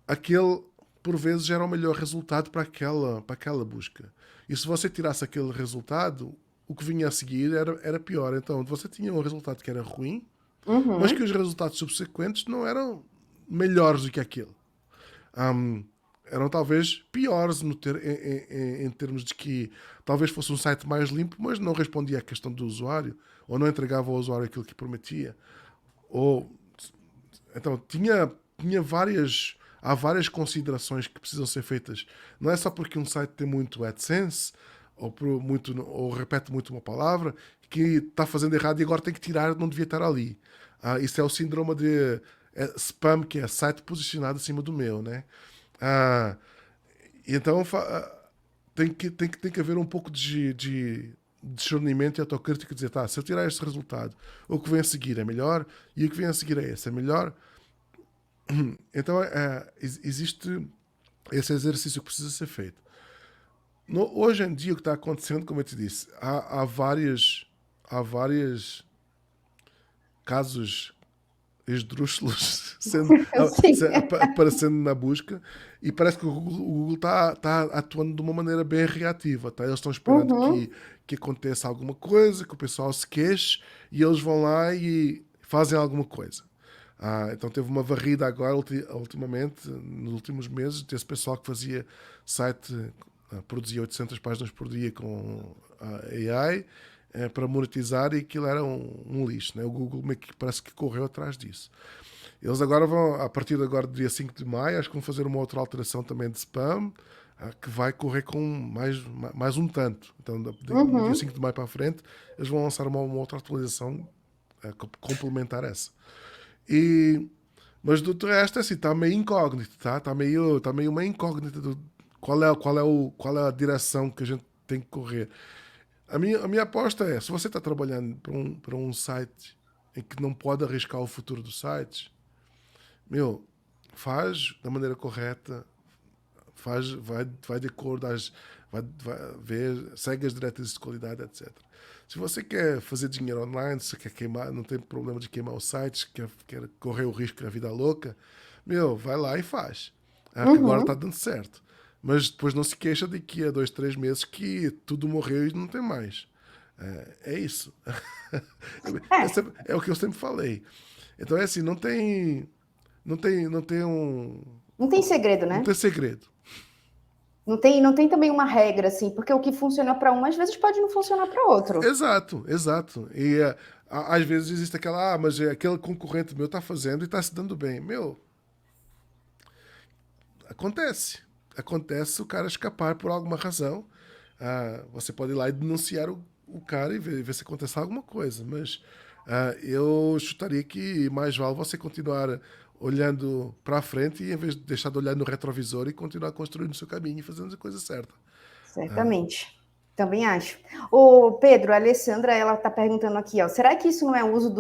Speaker 2: aquele, por vezes, era o melhor resultado para aquela busca. E se você tirasse aquele resultado, o que vinha a seguir era pior. Então, você tinha um resultado que era ruim, mas que
Speaker 1: Uhum.
Speaker 2: os resultados subsequentes não eram melhores do que aquele. Um, Eram talvez piores em termos de que talvez fosse um site mais limpo, mas não respondia à questão do usuário, ou não entregava ao usuário aquilo que prometia. Ou então tinha várias. Há várias considerações que precisam ser feitas. Não é só porque um site tem muito AdSense ou repete muito uma palavra que está fazendo errado e agora tem que tirar, não devia estar ali. Isso é o síndrome de spam, que é site posicionado acima do meu, né? Ah, então tem que haver um pouco de discernimento e autocrítica e dizer, tá, se eu tirar este resultado, o que vem a seguir é melhor e o que vem a seguir é esse, é melhor. Então existe esse exercício que precisa ser feito. Hoje em dia o que está acontecendo, como eu te disse, há várias casos esdrúxulos
Speaker 1: Sim.
Speaker 2: aparecendo na busca e parece que o Google está atuando de uma maneira bem reativa. Tá? Eles estão esperando
Speaker 1: Uhum.
Speaker 2: que aconteça alguma coisa, que o pessoal se queixe e eles vão lá e fazem alguma coisa. Então teve uma varrida agora, ultimamente, nos últimos meses, desse pessoal que fazia site, produzia 800 páginas por dia com AI para monetizar e aquilo era um lixo. Né? O Google meio que parece que correu atrás disso. Eles agora vão, a partir de agora, do dia 5 de maio, acho que vão fazer uma outra alteração também de spam, que vai correr com mais um tanto. Então, do dia
Speaker 1: Uhum.
Speaker 2: 5 de maio para a frente, eles vão lançar uma outra atualização complementar essa. E, mas do resto, assim, está meio incógnito, tá? Tá meio uma incógnita do qual é a direção que a gente tem que correr. A minha aposta é, se você está trabalhando para um site em que não pode arriscar o futuro dos sites, meu, faz da maneira correta, vai de acordo vai ver, segue as diretrizes de qualidade, etc. Se você quer fazer dinheiro online, se quer queimar, não tem problema de queimar o site, quer correr o risco da vida louca, meu, vai lá e faz. Que agora está
Speaker 1: Uhum.
Speaker 2: dando certo. Mas depois não se queixa daqui a 2, 3 meses que tudo morreu e não tem mais. É isso.
Speaker 1: É,
Speaker 2: É o que eu sempre falei. Então é assim, não tem
Speaker 1: não tem segredo,
Speaker 2: não
Speaker 1: né?
Speaker 2: tem segredo.
Speaker 1: Não tem também uma regra, assim, porque o que funciona para um, às vezes pode não funcionar para outro.
Speaker 2: Exato, exato. E às vezes existe mas aquele concorrente meu está fazendo e está se dando bem. Meu, acontece. Acontece o cara escapar por alguma razão. Você pode ir lá e denunciar o cara e ver se acontece alguma coisa. Mas eu chutaria que mais vale você continuar olhando para a frente e em vez de deixar de olhar no retrovisor e continuar construindo o seu caminho e fazendo a coisa certa. Ah,
Speaker 1: Certamente. Também acho. Ô, Pedro, a Alessandra, ela está perguntando aqui, ó, será que isso não é uso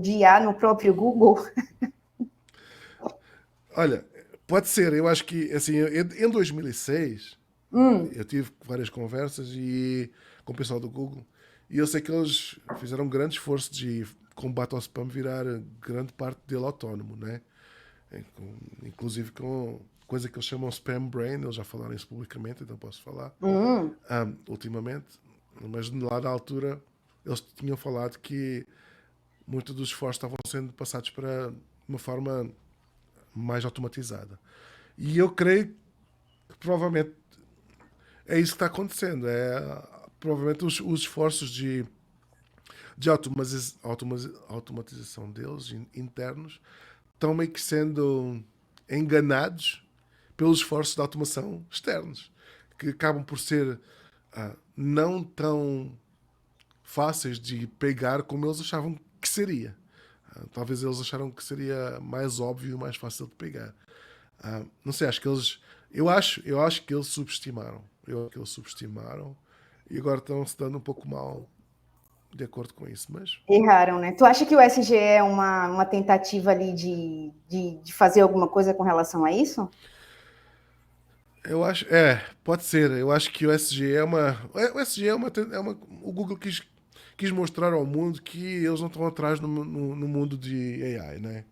Speaker 1: de IA no próprio Google?
Speaker 2: Olha, pode ser. Eu acho que, assim, em 2006,
Speaker 1: Hum,
Speaker 2: eu tive várias conversas com o pessoal do Google e eu sei que eles fizeram um grande esforço de combate ao spam virar grande parte dele autónomo, né? Inclusive com coisa que eles chamam spam brain, eles já falaram isso publicamente, então posso falar
Speaker 1: hum.
Speaker 2: ultimamente, mas lá na altura eles tinham falado que muitos dos esforços estavam sendo passados para uma forma mais automatizada. E eu creio que provavelmente é isso que está acontecendo. Provavelmente os esforços de de automatização deles internos estão meio que sendo enganados pelos esforços de automação externos, que acabam por ser não tão fáceis de pegar como eles achavam que seria. Talvez eles acharam que seria mais óbvio e mais fácil de pegar. Não sei, acho que eles. Eu acho que eles subestimaram. Eu acho que eles subestimaram e agora estão se dando um pouco mal de acordo com isso, mas
Speaker 1: Erraram, né? Tu acha que o SGE é uma tentativa ali de fazer alguma coisa com relação a isso?
Speaker 2: eu acho, pode ser. Eu acho que o SG é uma, o SG o Google quis mostrar ao mundo que eles não estão atrás no mundo de AI, né?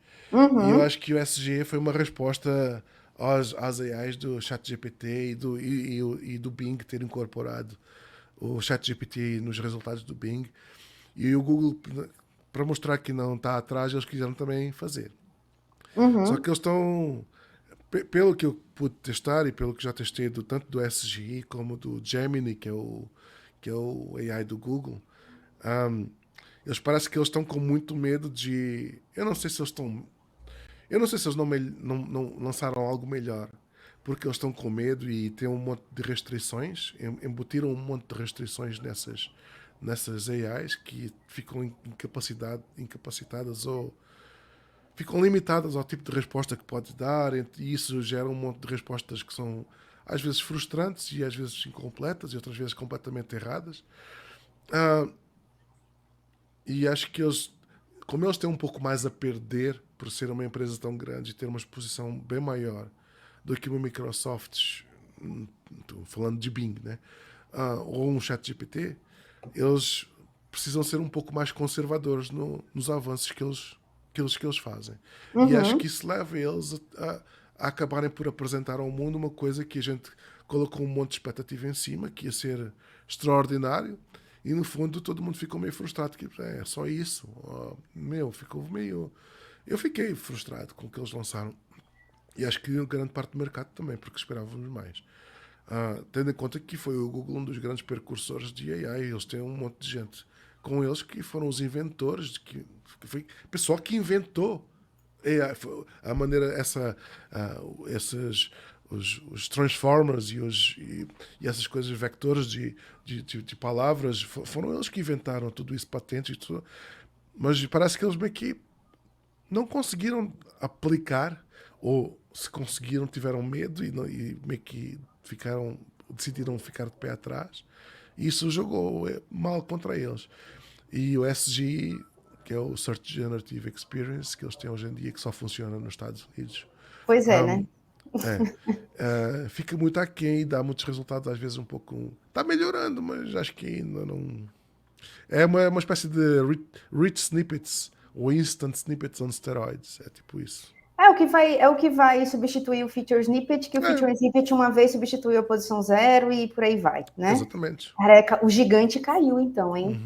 Speaker 2: E eu
Speaker 1: Uhum.
Speaker 2: acho que o SG foi uma resposta às AIs do ChatGPT e do Bing ter incorporado o ChatGPT nos resultados do Bing. E o Google, para mostrar que não está atrás, eles quiseram também fazer. Só que
Speaker 1: Uhum.
Speaker 2: eles estão, pelo que eu pude testar e pelo que já testei tanto do SGI como do Gemini, que é o AI do Google, um, eles parece que eles estão com muito medo de. Eu não sei se eles não lançaram algo melhor porque eles estão com medo e têm um monte de restrições, embutiram um monte de restrições nessas AIs que ficam incapacitadas ou ficam limitadas ao tipo de resposta que pode dar, e isso gera um monte de respostas que são às vezes frustrantes e às vezes incompletas e outras vezes completamente erradas. Ah, e acho que como eles têm um pouco mais a perder por ser uma empresa tão grande e ter uma exposição bem maior do que uma Microsoft, falando de Bing, né? Ou um ChatGPT, eles precisam ser um pouco mais conservadores nos avanços que eles fazem. E acho que
Speaker 1: Uhum.
Speaker 2: isso leva eles a acabarem por apresentar ao mundo uma coisa que a gente colocou um monte de expectativa em cima, que ia ser extraordinário, e no fundo todo mundo ficou meio frustrado, que é só isso. Ficou meio. Eu fiquei frustrado com o que eles lançaram. E acho que grande parte do mercado também, porque esperávamos mais. Tendo em conta que foi o Google um dos grandes precursores de AI, eles têm um monte de gente com eles que foram os inventores, que foi o pessoal que inventou AI, a maneira, esses, os transformers e essas coisas vectores de palavras, foram eles que inventaram tudo isso, patentes e tudo. Mas parece que eles meio que não conseguiram aplicar, ou se conseguiram, tiveram medo e meio que decidiram ficar de pé atrás. E isso jogou mal contra eles. E o SG, que é o Search Generative Experience, que eles têm hoje em dia, que só funciona nos Estados Unidos,
Speaker 1: Pois é,
Speaker 2: um,
Speaker 1: né?
Speaker 2: fica muito aquém e dá muitos resultados, às vezes um pouco. Está melhorando, mas acho que ainda não. É uma espécie de rich snippets ou instant snippets on steroids. É tipo isso.
Speaker 1: É o que vai substituir o feature snippet, que o
Speaker 2: É,
Speaker 1: feature snippet uma vez substituiu a posição zero e por aí vai, né?
Speaker 2: exatamente.
Speaker 1: Careca, o gigante caiu então, hein?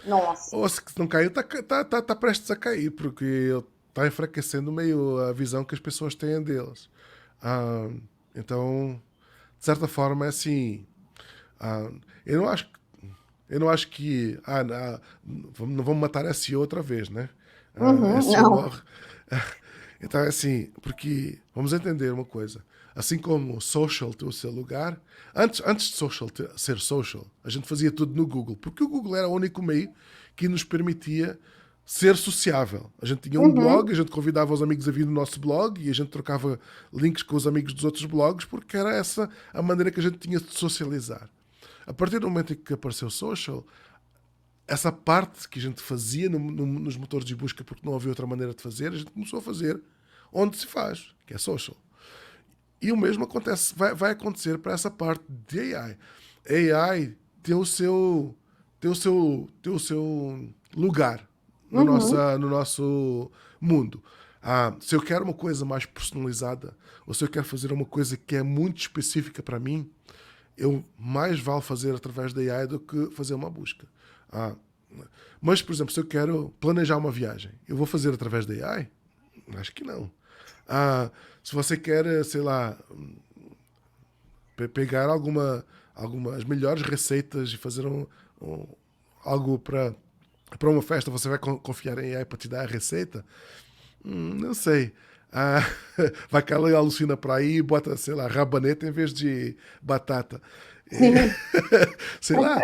Speaker 1: Nossa.
Speaker 2: Ou se não caiu, tá prestes a cair, porque está enfraquecendo meio a visão que as pessoas têm deles. Ah, então, de certa forma, é assim. ah, eu não acho, eu não acho que. Não vamos matar SEO outra vez, né?
Speaker 1: Uhum,
Speaker 2: SEO
Speaker 1: não.
Speaker 2: morre. Então é assim, porque vamos entender uma coisa. Assim como o social tem o seu lugar, antes de social ser social, a gente fazia tudo no Google, porque o Google era o único meio que nos permitia ser sociável. A gente tinha um blog, a
Speaker 1: Uhum,
Speaker 2: gente convidava os amigos a vir no nosso blog e a gente trocava links com os amigos dos outros blogs, porque era essa a maneira que a gente tinha de socializar. A partir do momento em que apareceu o social, essa parte que a gente fazia nos motores de busca porque não havia outra maneira de fazer, a gente começou a fazer onde se faz, que é social. E o mesmo vai acontecer para essa parte de AI. AI tem o seu lugar
Speaker 1: uhum,
Speaker 2: no nosso mundo. Se eu quero uma coisa mais personalizada, ou se eu quero fazer uma coisa que é muito específica para mim, eu mais vale fazer através da AI do que fazer uma busca. Ah, mas, por exemplo, se eu quero planejar uma viagem, eu vou fazer através da AI? Acho que não. Se você quer, sei lá, pegar algumas melhores receitas e fazer algo Para uma festa, você vai confiar em AI para te dar a receita? Não sei. Ah, vai que ela alucina para aí e bota, sei lá, rabanete em vez de batata. E,
Speaker 1: Sim.
Speaker 2: sei lá.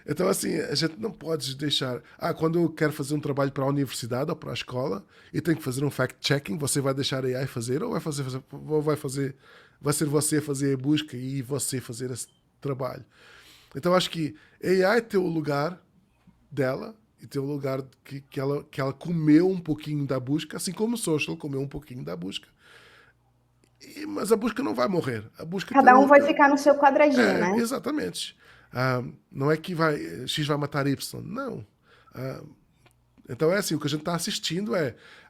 Speaker 2: Então, assim, a gente não pode deixar. Quando eu quero fazer um trabalho para a universidade ou para a escola e tenho que fazer um fact-checking, você vai deixar a AI fazer ou vai ser você fazer a busca e você fazer esse trabalho? Então, acho que a AI tem o lugar dela e tem o lugar que ela comeu um pouquinho da busca, assim como o social comeu um pouquinho da busca. Mas a busca não vai morrer. A busca tem
Speaker 1: Cada um vai
Speaker 2: tem
Speaker 1: ficar no seu quadradinho, né?
Speaker 2: exatamente. Não é que X vai matar Y. Não. Ah, então é assim, o que a gente está assistindo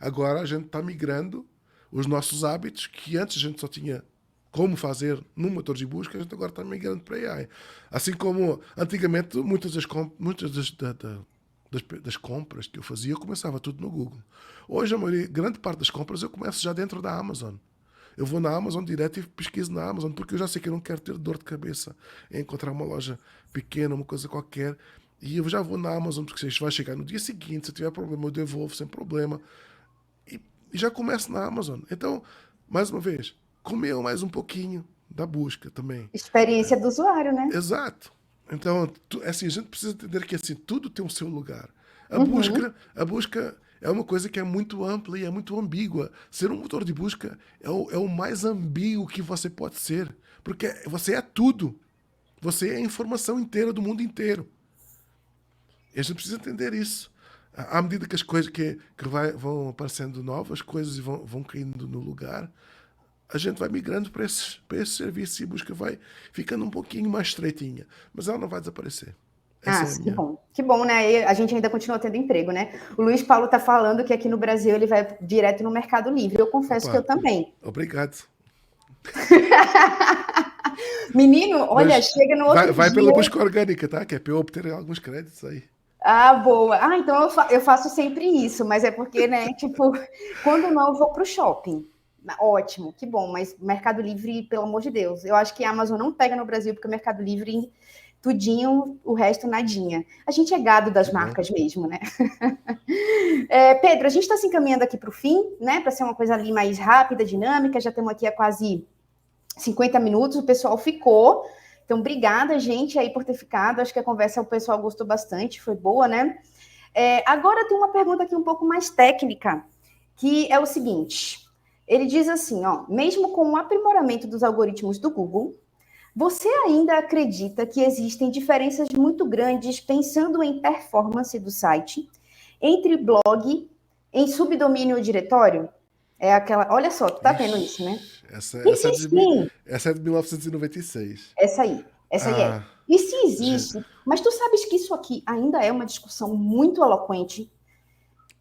Speaker 2: agora a gente está migrando os nossos hábitos que antes a gente só tinha como fazer no motor de busca, a gente agora está migrando para a AI. Assim como antigamente muitas das compras que eu fazia, eu começava tudo no Google. Hoje, grande parte das compras eu começo já dentro da Amazon. Eu vou na Amazon direto e pesquiso na Amazon, porque eu já sei que eu não quero ter dor de cabeça em encontrar uma loja pequena, uma coisa qualquer. E eu já vou na Amazon, porque isto vai chegar no dia seguinte. Se eu tiver problema, eu devolvo sem problema. E, e já começo na Amazon. Então, mais uma vez, comeu mais um pouquinho da busca também.
Speaker 1: Experiência do usuário, né?
Speaker 2: Exato. Então, assim, a gente precisa entender que assim, tudo tem o seu lugar.
Speaker 1: Uhum.
Speaker 2: A busca é uma coisa que é muito ampla e é muito ambígua. Ser um motor de busca é o mais ambíguo que você pode ser. Porque você é tudo. Você é a informação inteira do mundo inteiro. E a gente precisa entender isso. À medida que as coisas vão aparecendo novas coisas e vão caindo no lugar, a gente vai migrando para esse serviço e a busca vai ficando um pouquinho mais estreitinha. Mas ela não vai desaparecer.
Speaker 1: Ah,
Speaker 2: Essa é a
Speaker 1: que
Speaker 2: minha.
Speaker 1: bom. Que bom, né? E a gente ainda continua tendo emprego, né? O Luiz Paulo está falando que aqui no Brasil ele vai direto no Mercado Livre. Eu confesso que eu
Speaker 2: Opa,
Speaker 1: também.
Speaker 2: obrigado.
Speaker 1: Menino, olha,
Speaker 2: Mas
Speaker 1: chega no
Speaker 2: vai,
Speaker 1: outro
Speaker 2: vai pela
Speaker 1: dia.
Speaker 2: busca orgânica, tá? Que é para eu obter alguns créditos aí.
Speaker 1: Ah, boa. Ah, então eu faço sempre isso, mas é porque, né, tipo, quando não, eu vou pro shopping. Ótimo, que bom, mas Mercado Livre, pelo amor de Deus. Eu acho que a Amazon não pega no Brasil, porque o Mercado Livre, tudinho, o resto nadinha. A gente é gado das
Speaker 2: Que bom.
Speaker 1: marcas mesmo, né? Pedro, a gente está se encaminhando aqui para o fim, né? Para ser uma coisa ali mais rápida, dinâmica. Já estamos aqui há quase 50 minutos, o pessoal ficou. Então, obrigada, gente, aí por ter ficado. Acho que a conversa o pessoal gostou bastante, foi boa, né? Agora tem uma pergunta aqui um pouco mais técnica, que é o seguinte: ele diz assim, ó, mesmo com o aprimoramento dos algoritmos do Google, você ainda acredita que existem diferenças muito grandes pensando em performance do site entre blog em subdomínio diretório? É aquela, olha só, tu tá vendo isso, né?
Speaker 2: Ixi, essa,
Speaker 1: E
Speaker 2: essa, é
Speaker 1: se
Speaker 2: de,
Speaker 1: sim,
Speaker 2: essa é de 1996.
Speaker 1: essa aí é.
Speaker 2: Ah,
Speaker 1: E se
Speaker 2: gente,
Speaker 1: existe, mas tu sabes que isso aqui ainda é uma discussão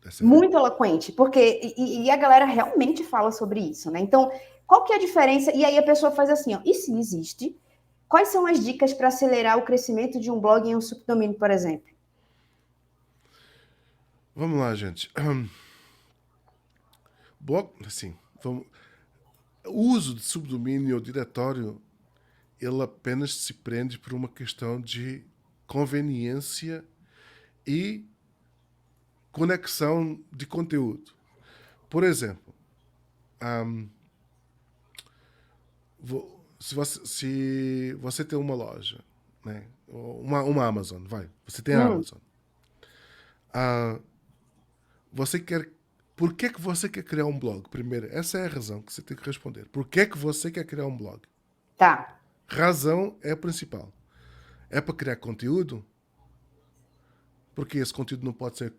Speaker 2: essa é.
Speaker 1: muito eloquente, porque e a galera realmente fala sobre isso, né? Então, qual que é a diferença? E aí a pessoa faz assim, ó, e se existe? Quais são as dicas para acelerar o crescimento de um blog em um subdomínio, por exemplo?
Speaker 2: Vamos lá, gente. Blog, assim, o uso de subdomínio ou diretório, ele apenas se prende por uma questão de conveniência e conexão de conteúdo. Por exemplo, se você tem uma loja, né? Uma Amazon, vai. Você tem a
Speaker 1: Hum,
Speaker 2: Amazon. Ah, você quer. Por que que você quer criar um blog? Primeiro, essa é a razão que você tem que responder. Por que que você quer criar um blog?
Speaker 1: tá.
Speaker 2: Razão é a principal. É para criar conteúdo? Porque esse conteúdo não pode ser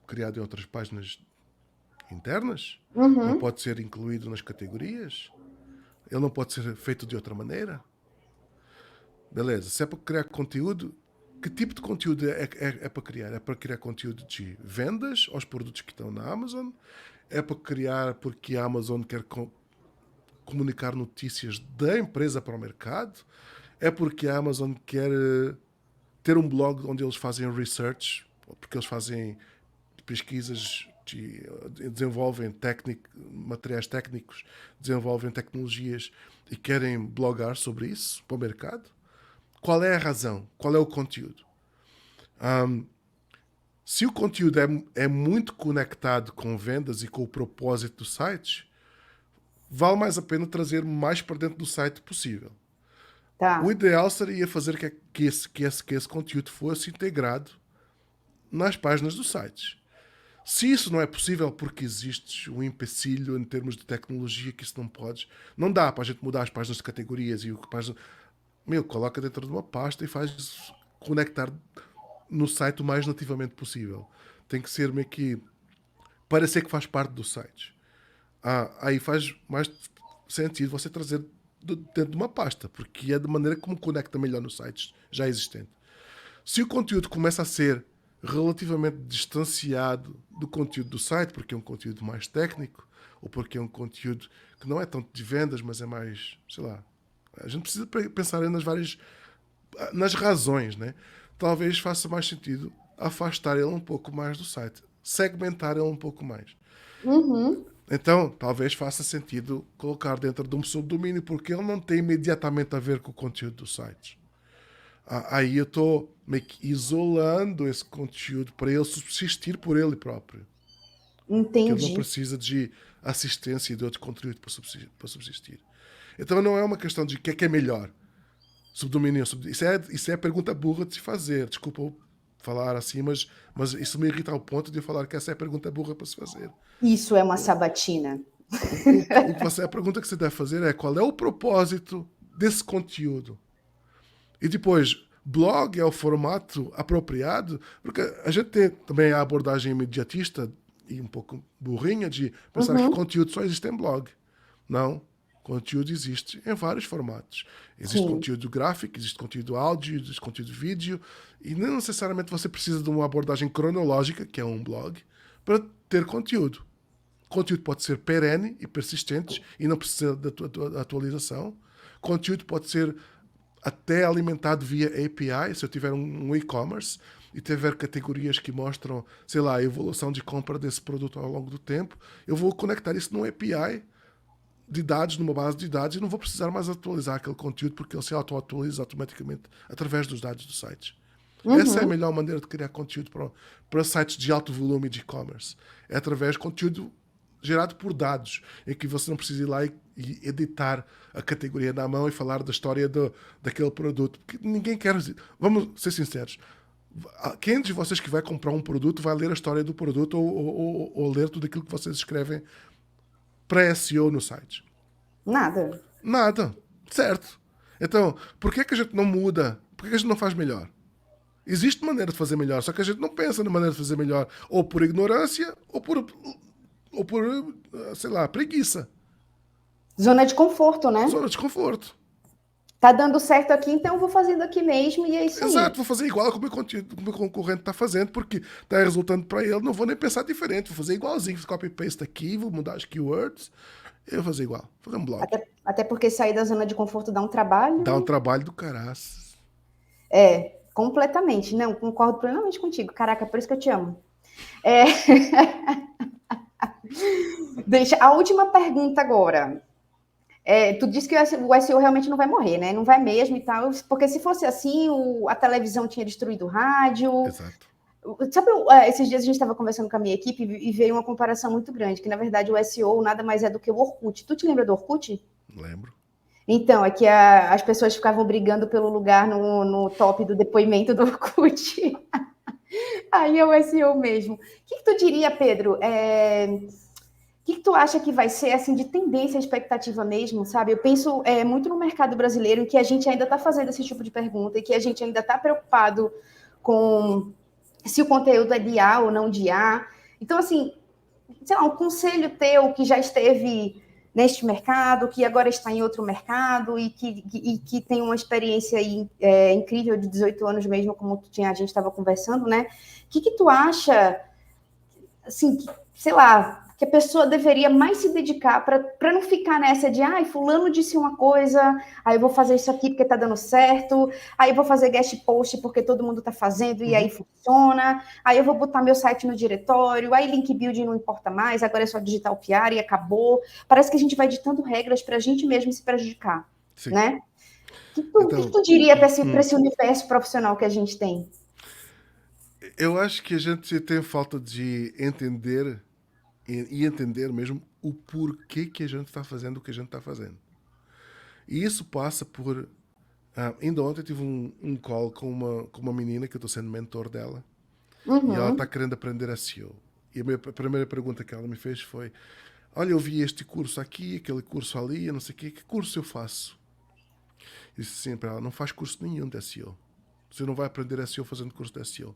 Speaker 2: criado em outras páginas internas? Não
Speaker 1: Uhum.
Speaker 2: pode ser incluído nas categorias? Ele não pode ser feito de outra maneira? Beleza, se é para criar conteúdo, que tipo de conteúdo é para criar? É para criar conteúdo de vendas aos produtos que estão na Amazon? É para criar porque a Amazon quer comunicar notícias da empresa para o mercado? É porque a Amazon quer ter um blog onde eles fazem research, porque eles fazem pesquisas, desenvolvem materiais técnicos, desenvolvem tecnologias e querem blogar sobre isso para o mercado? Qual é a razão? Qual é o conteúdo? Se o conteúdo é muito conectado com vendas e com o propósito do site, vale mais a pena trazer mais para dentro do site possível. O
Speaker 1: Tá.
Speaker 2: ideal seria fazer que esse conteúdo fosse integrado nas páginas dos sites. Se isso não é possível porque existe um empecilho em termos de tecnologia que isso não pode, não dá para a gente mudar as páginas de categorias e o que página, coloca dentro de uma pasta e faz conectar no site o mais nativamente possível. Tem que ser meio que parecer que faz parte do site. Aí faz mais sentido você trazer dentro de uma pasta, porque é de maneira como conecta melhor nos sites já existentes. Se o conteúdo começa a ser relativamente distanciado do conteúdo do site, porque é um conteúdo mais técnico, ou porque é um conteúdo que não é tanto de vendas, mas é mais, sei lá, a gente precisa pensar nas razões, né? Talvez faça mais sentido afastar ele um pouco mais do site, segmentar ele um pouco mais.
Speaker 1: Uhum.
Speaker 2: Então, talvez faça sentido colocar dentro de um subdomínio, porque ele não tem imediatamente a ver com o conteúdo do site. Aí eu estou meio que isolando esse conteúdo para ele subsistir por ele próprio. Que ele não
Speaker 1: Entendi.
Speaker 2: precisa de assistência e de outro conteúdo para subsistir. Então não é uma questão de o que é melhor. Subdomínio ou subdomínio. Isso é a pergunta burra de se fazer. Desculpa falar assim, mas isso me irrita ao ponto de eu falar que essa é a pergunta burra para se fazer.
Speaker 1: Isso é uma sabatina.
Speaker 2: A pergunta que você deve fazer é qual é o propósito desse conteúdo? E depois, blog é o formato apropriado, porque a gente tem também a abordagem imediatista e um pouco burrinha de pensar que
Speaker 1: Uhum.
Speaker 2: conteúdo só existe em blog. Não. Conteúdo existe em vários formatos. Existe
Speaker 1: Sim.
Speaker 2: conteúdo gráfico, existe conteúdo áudio, existe conteúdo vídeo, e não necessariamente você precisa de uma abordagem cronológica, que é um blog, para ter conteúdo. Conteúdo pode ser perene e persistente e não precisa de atualização. Conteúdo pode ser até alimentado via API, se eu tiver um e-commerce e tiver categorias que mostram, sei lá, a evolução de compra desse produto ao longo do tempo, eu vou conectar isso num API de dados, numa base de dados, e não vou precisar mais atualizar aquele conteúdo porque ele se auto-atualiza automaticamente através dos dados do site. Essa é a
Speaker 1: Uhum.
Speaker 2: melhor maneira de criar conteúdo para sites de alto volume de e-commerce. É através de conteúdo gerado por dados, em que você não precisa ir lá e editar a categoria na mão e falar da história daquele produto. Porque ninguém quer. Vamos ser sinceros. Quem de vocês que vai comprar um produto vai ler a história do produto ou ler tudo aquilo que vocês escrevem para SEO no site?
Speaker 1: Nada.
Speaker 2: Nada. Certo. Então, por que a gente não muda? Por que a gente não faz melhor? Existe maneira de fazer melhor, só que a gente não pensa na maneira de fazer melhor, ou por ignorância, ou por sei lá, preguiça.
Speaker 1: Zona de conforto, né?
Speaker 2: Zona de conforto.
Speaker 1: Tá dando certo aqui, então eu vou fazendo aqui mesmo e é isso
Speaker 2: Exato,
Speaker 1: aí.
Speaker 2: vou fazer igual que o meu concorrente está fazendo, porque está resultando para ele, não vou nem pensar diferente, vou fazer igualzinho, copy-paste aqui, vou mudar as keywords, eu vou fazer igual, vou fazer um blog.
Speaker 1: Até porque sair da zona de conforto dá um trabalho,
Speaker 2: Dá um
Speaker 1: né?
Speaker 2: trabalho do caraças.
Speaker 1: É, completamente. Não, concordo plenamente contigo. Caraca, por isso que eu te amo. É, deixa a última pergunta agora. Tu disse que o SEO realmente não vai morrer, né? Não vai mesmo e tal, porque se fosse assim, a televisão tinha destruído o rádio.
Speaker 2: Exato.
Speaker 1: Sabe, esses dias a gente estava conversando com a minha equipe e veio uma comparação muito grande, que na verdade o SEO nada mais é do que o Orkut. Tu te lembra do Orkut?
Speaker 2: Lembro.
Speaker 1: Então, é que as pessoas ficavam brigando pelo lugar no top do depoimento do Orkut. Aí é o SEO mesmo. O que tu diria, Pedro? O que tu acha que vai ser assim de tendência, expectativa mesmo, sabe? Eu penso muito no mercado brasileiro, em que a gente ainda está fazendo esse tipo de pergunta e que a gente ainda está preocupado com se o conteúdo é de A ou não de A. Então, assim, sei lá, um conselho teu que já esteve neste mercado, que agora está em outro mercado e que tem uma experiência incrível de 18 anos mesmo, como a gente estava conversando, né? O que tu acha, assim, sei lá, que a pessoa deveria mais se dedicar para não ficar nessa de, fulano disse uma coisa, aí eu vou fazer isso aqui porque tá dando certo, aí eu vou fazer guest post porque todo mundo tá fazendo e aí funciona, aí eu vou botar meu site no diretório, aí link building não importa mais, agora é só digitar o PR e acabou. Parece que a gente vai ditando regras para a gente mesmo se prejudicar,
Speaker 2: Sim.
Speaker 1: né? O que tu
Speaker 2: Então,
Speaker 1: diria para esse universo profissional que a gente tem?
Speaker 2: Eu acho que a gente tem falta de entender e entender mesmo o porquê que a gente está fazendo o que a gente está fazendo. E isso passa por. Ainda ontem eu tive um call com uma menina que eu estou sendo mentor dela e ela está
Speaker 1: Uhum.
Speaker 2: querendo aprender SEO. E a primeira pergunta que ela me fez foi: olha, eu vi este curso aqui, aquele curso ali, eu não sei o quê, que curso eu faço? Eu disse assim para ela: não faz curso nenhum de SEO. Você não vai aprender SEO fazendo curso de SEO.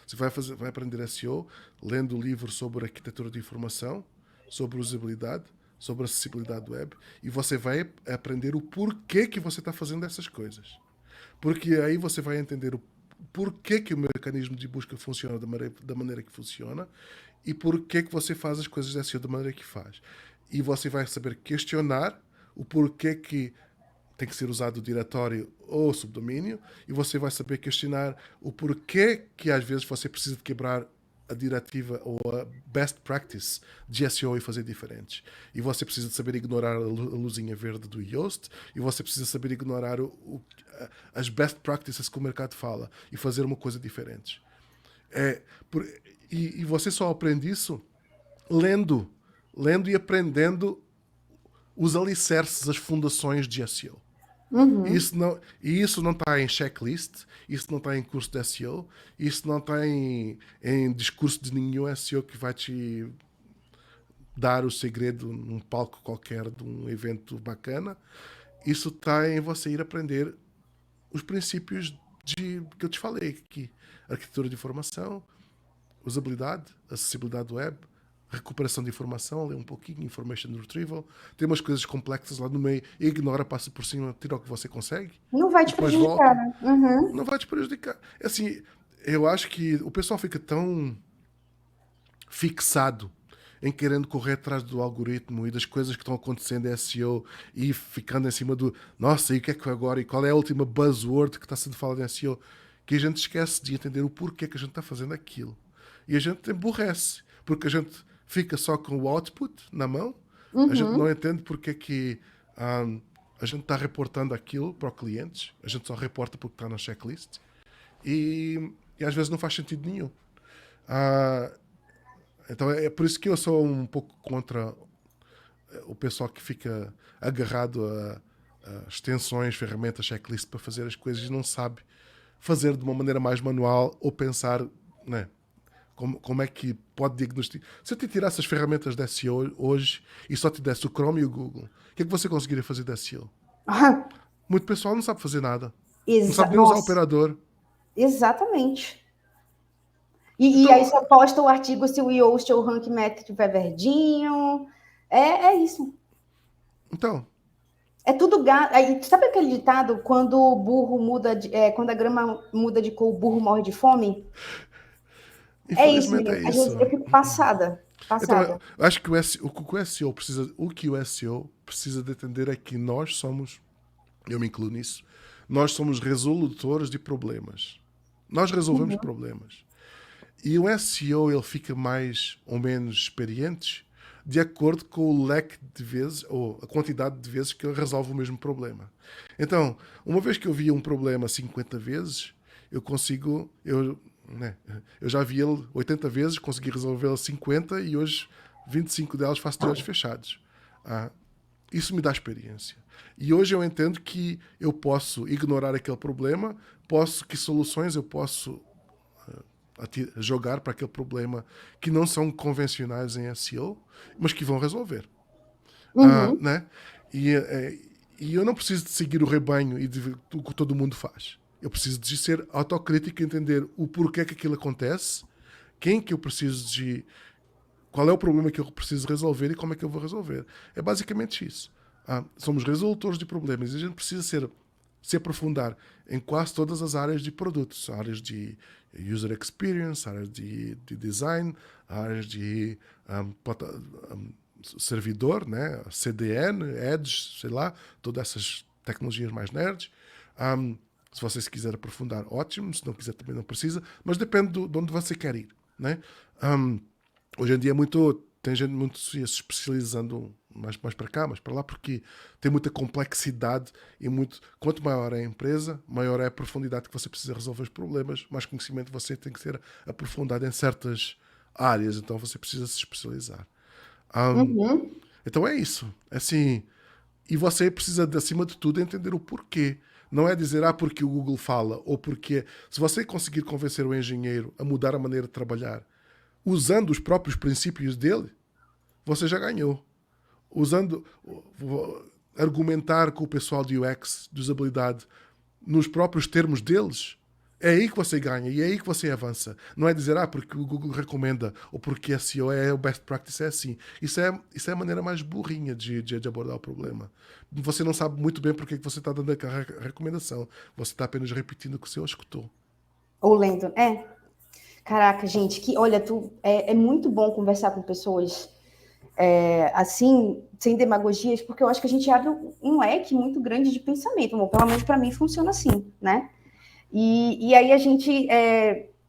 Speaker 2: Você vai aprender SEO lendo livros sobre arquitetura de informação, sobre usabilidade, sobre acessibilidade web e você vai aprender o porquê que você está fazendo essas coisas. Porque aí você vai entender o porquê que o mecanismo de busca funciona da maneira que funciona e porquê que você faz as coisas de SEO da maneira que faz. E você vai saber questionar o porquê que tem que ser usado o diretório ou o subdomínio e você vai saber questionar o porquê que às vezes você precisa de quebrar a diretiva ou a best practice de SEO e fazer diferentes. E você precisa de saber ignorar a luzinha verde do Yoast e você precisa saber ignorar as best practices que o mercado fala e fazer uma coisa diferente. É, por, e você só aprende isso lendo, lendo e aprendendo os alicerces, as fundações de SEO.
Speaker 1: Uhum.
Speaker 2: E isso não está em checklist, isso não está em curso de SEO, isso não está em discurso de nenhum SEO que vai te dar o segredo num palco qualquer de um evento bacana. Isso está em você ir aprender os princípios que eu te falei aqui: arquitetura de informação, usabilidade, acessibilidade web, recuperação de informação, lê um pouquinho, information retrieval, tem umas coisas complexas lá no meio, ignora, passa por cima, tira o que você consegue
Speaker 1: Não vai
Speaker 2: e
Speaker 1: te
Speaker 2: depois
Speaker 1: prejudicar,
Speaker 2: volta.
Speaker 1: né? Uhum.
Speaker 2: Não vai te prejudicar. É assim, eu acho que o pessoal fica tão fixado em querendo correr atrás do algoritmo e das coisas que estão acontecendo em SEO e ficando em cima do nossa, e o que é que agora? E qual é a última buzzword que está sendo falado em SEO? Que a gente esquece de entender o porquê que a gente está fazendo aquilo. E a gente emburrece, porque a gente fica só com o output na mão, a gente não
Speaker 1: Uhum.
Speaker 2: entende porque que um, a gente está reportando aquilo para os clientes, a gente só reporta porque está na checklist e às vezes não faz sentido nenhum. Ah, então é por isso que eu sou um pouco contra o pessoal que fica agarrado a extensões, ferramentas, checklist para fazer as coisas e não sabe fazer de uma maneira mais manual ou pensar, né? Como é que pode diagnosticar? Se eu te tirasse as ferramentas de SEO hoje e só te desse o Chrome e o Google, o que é que você conseguiria fazer de SEO? Muito pessoal não sabe fazer nada. Não sabe nem usar o
Speaker 1: Nossa,
Speaker 2: operador.
Speaker 1: exatamente. E aí
Speaker 2: Então,
Speaker 1: só posta o artigo se o Yoast ou o Rank Metric estiver verdinho. É isso.
Speaker 2: então,
Speaker 1: É tudo gato. Aí, sabe aquele ditado, quando o burro muda quando a grama muda de cor, o burro morre de fome? É isso,
Speaker 2: infelizmente
Speaker 1: menino.
Speaker 2: é
Speaker 1: Às
Speaker 2: isso.
Speaker 1: vezes eu fico passada.
Speaker 2: Então, eu
Speaker 1: Passada.
Speaker 2: acho que o que o SEO precisa de entender é que nós somos, eu me incluo nisso, nós somos resolutores de problemas. Nós resolvemos
Speaker 1: Uhum.
Speaker 2: problemas. E o SEO ele fica mais ou menos experiente de acordo com o leque de vezes ou a quantidade de vezes que ele resolve o mesmo problema. Então, uma vez que eu via um problema 50 vezes, eu consigo, né, eu já vi ele 80 vezes, consegui resolvê-lo 50 e hoje 25 delas faço de olhos fechados. Ah, isso me dá experiência. E hoje eu entendo que eu posso ignorar aquele problema, que soluções eu posso jogar para aquele problema que não são convencionais em SEO, mas que vão resolver.
Speaker 1: Uhum.
Speaker 2: Né? E, e eu não preciso de seguir o rebanho e de o que todo mundo faz. Eu preciso de ser autocrítico e entender o porquê que aquilo acontece, quem que eu preciso de. Qual é o problema que eu preciso resolver e como é que eu vou resolver. É basicamente isso. Somos resolutores de problemas e a gente precisa se aprofundar em quase todas as áreas de produtos, áreas de user experience, áreas de design, áreas de um, servidor, né? CDN, Edge, sei lá, todas essas tecnologias mais nerds. Se você se quiser aprofundar, ótimo. Se não quiser, também não precisa. Mas depende de onde você quer ir, né? Hoje em dia tem gente muito se especializando mais para cá, mais para lá, porque tem muita complexidade e quanto maior é a empresa, maior é a profundidade que você precisa resolver os problemas, mais conhecimento você tem que ser aprofundado em certas áreas, então você precisa se especializar.
Speaker 1: Uhum.
Speaker 2: Então é isso. Assim, e você precisa, acima de tudo, entender o porquê. Não é dizer, porque o Google fala, ou porque. Se você conseguir convencer o engenheiro a mudar a maneira de trabalhar, usando os próprios princípios dele, você já ganhou. Usando. Argumentar com o pessoal de UX, de usabilidade, nos próprios termos deles, é aí que você ganha e é aí que você avança. Não é dizer, porque o Google recomenda ou porque a SEO é o best practice, é assim. Isso é a maneira mais burrinha de abordar o problema. Você não sabe muito bem porque que você está dando a recomendação. Você está apenas repetindo o que o seu escutou.
Speaker 1: Ou lendo. Caraca, gente, olha, é muito bom conversar com pessoas assim, sem demagogias, porque eu acho que a gente abre um leque muito grande de pensamento. Bom, pelo menos para mim funciona assim, né? E aí a gente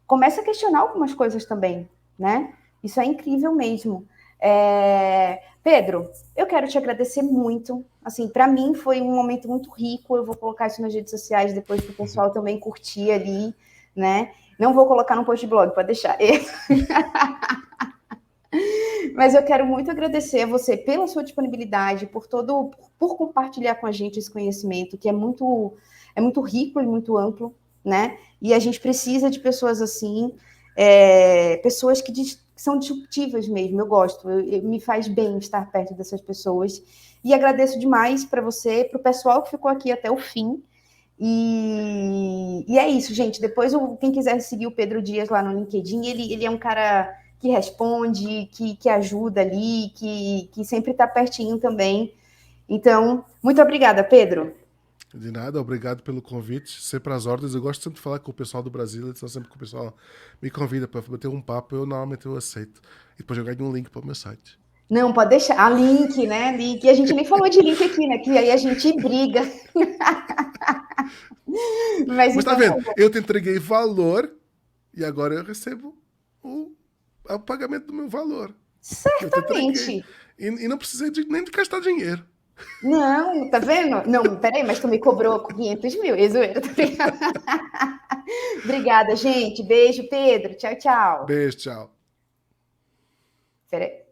Speaker 1: começa a questionar algumas coisas também, né? Isso é incrível mesmo. Pedro, eu quero te agradecer muito. Assim, para mim foi um momento muito rico. Eu vou colocar isso nas redes sociais depois para o pessoal também curtir ali, né? Não vou colocar no post blog, pode deixar. Mas eu quero muito agradecer a você pela sua disponibilidade, por compartilhar com a gente esse conhecimento, que é muito rico e muito amplo, né? E a gente precisa de pessoas assim, pessoas que são disruptivas mesmo. Eu gosto, me faz bem estar perto dessas pessoas. E agradeço demais para você, para o pessoal que ficou aqui até o fim. E é isso, gente. Depois, quem quiser seguir o Pedro Dias lá no LinkedIn, ele é um cara que responde, que ajuda ali, que sempre está pertinho também. Então, muito obrigada, Pedro.
Speaker 2: De nada, obrigado pelo convite. Sempre às ordens. Eu gosto sempre de falar com o pessoal do Brasil, então sempre que o pessoal me convida para bater um papo, normalmente eu aceito. E depois eu ganho um link para o meu site.
Speaker 1: Não, pode deixar. A link, né? Link. E a gente nem falou de link aqui, né? Que aí a gente briga. Mas
Speaker 2: Mas tá
Speaker 1: então tá
Speaker 2: vendo?
Speaker 1: bom.
Speaker 2: Eu te entreguei valor e agora eu recebo o pagamento do meu valor. Eu te entreguei.
Speaker 1: Certamente.
Speaker 2: E não precisei nem de gastar dinheiro.
Speaker 1: Não, tá vendo? Não, peraí, mas tu me cobrou 500 mil. É zoeira, tá ligado? Obrigada, gente. Beijo, Pedro. Tchau, tchau.
Speaker 2: Beijo, tchau.
Speaker 1: Peraí.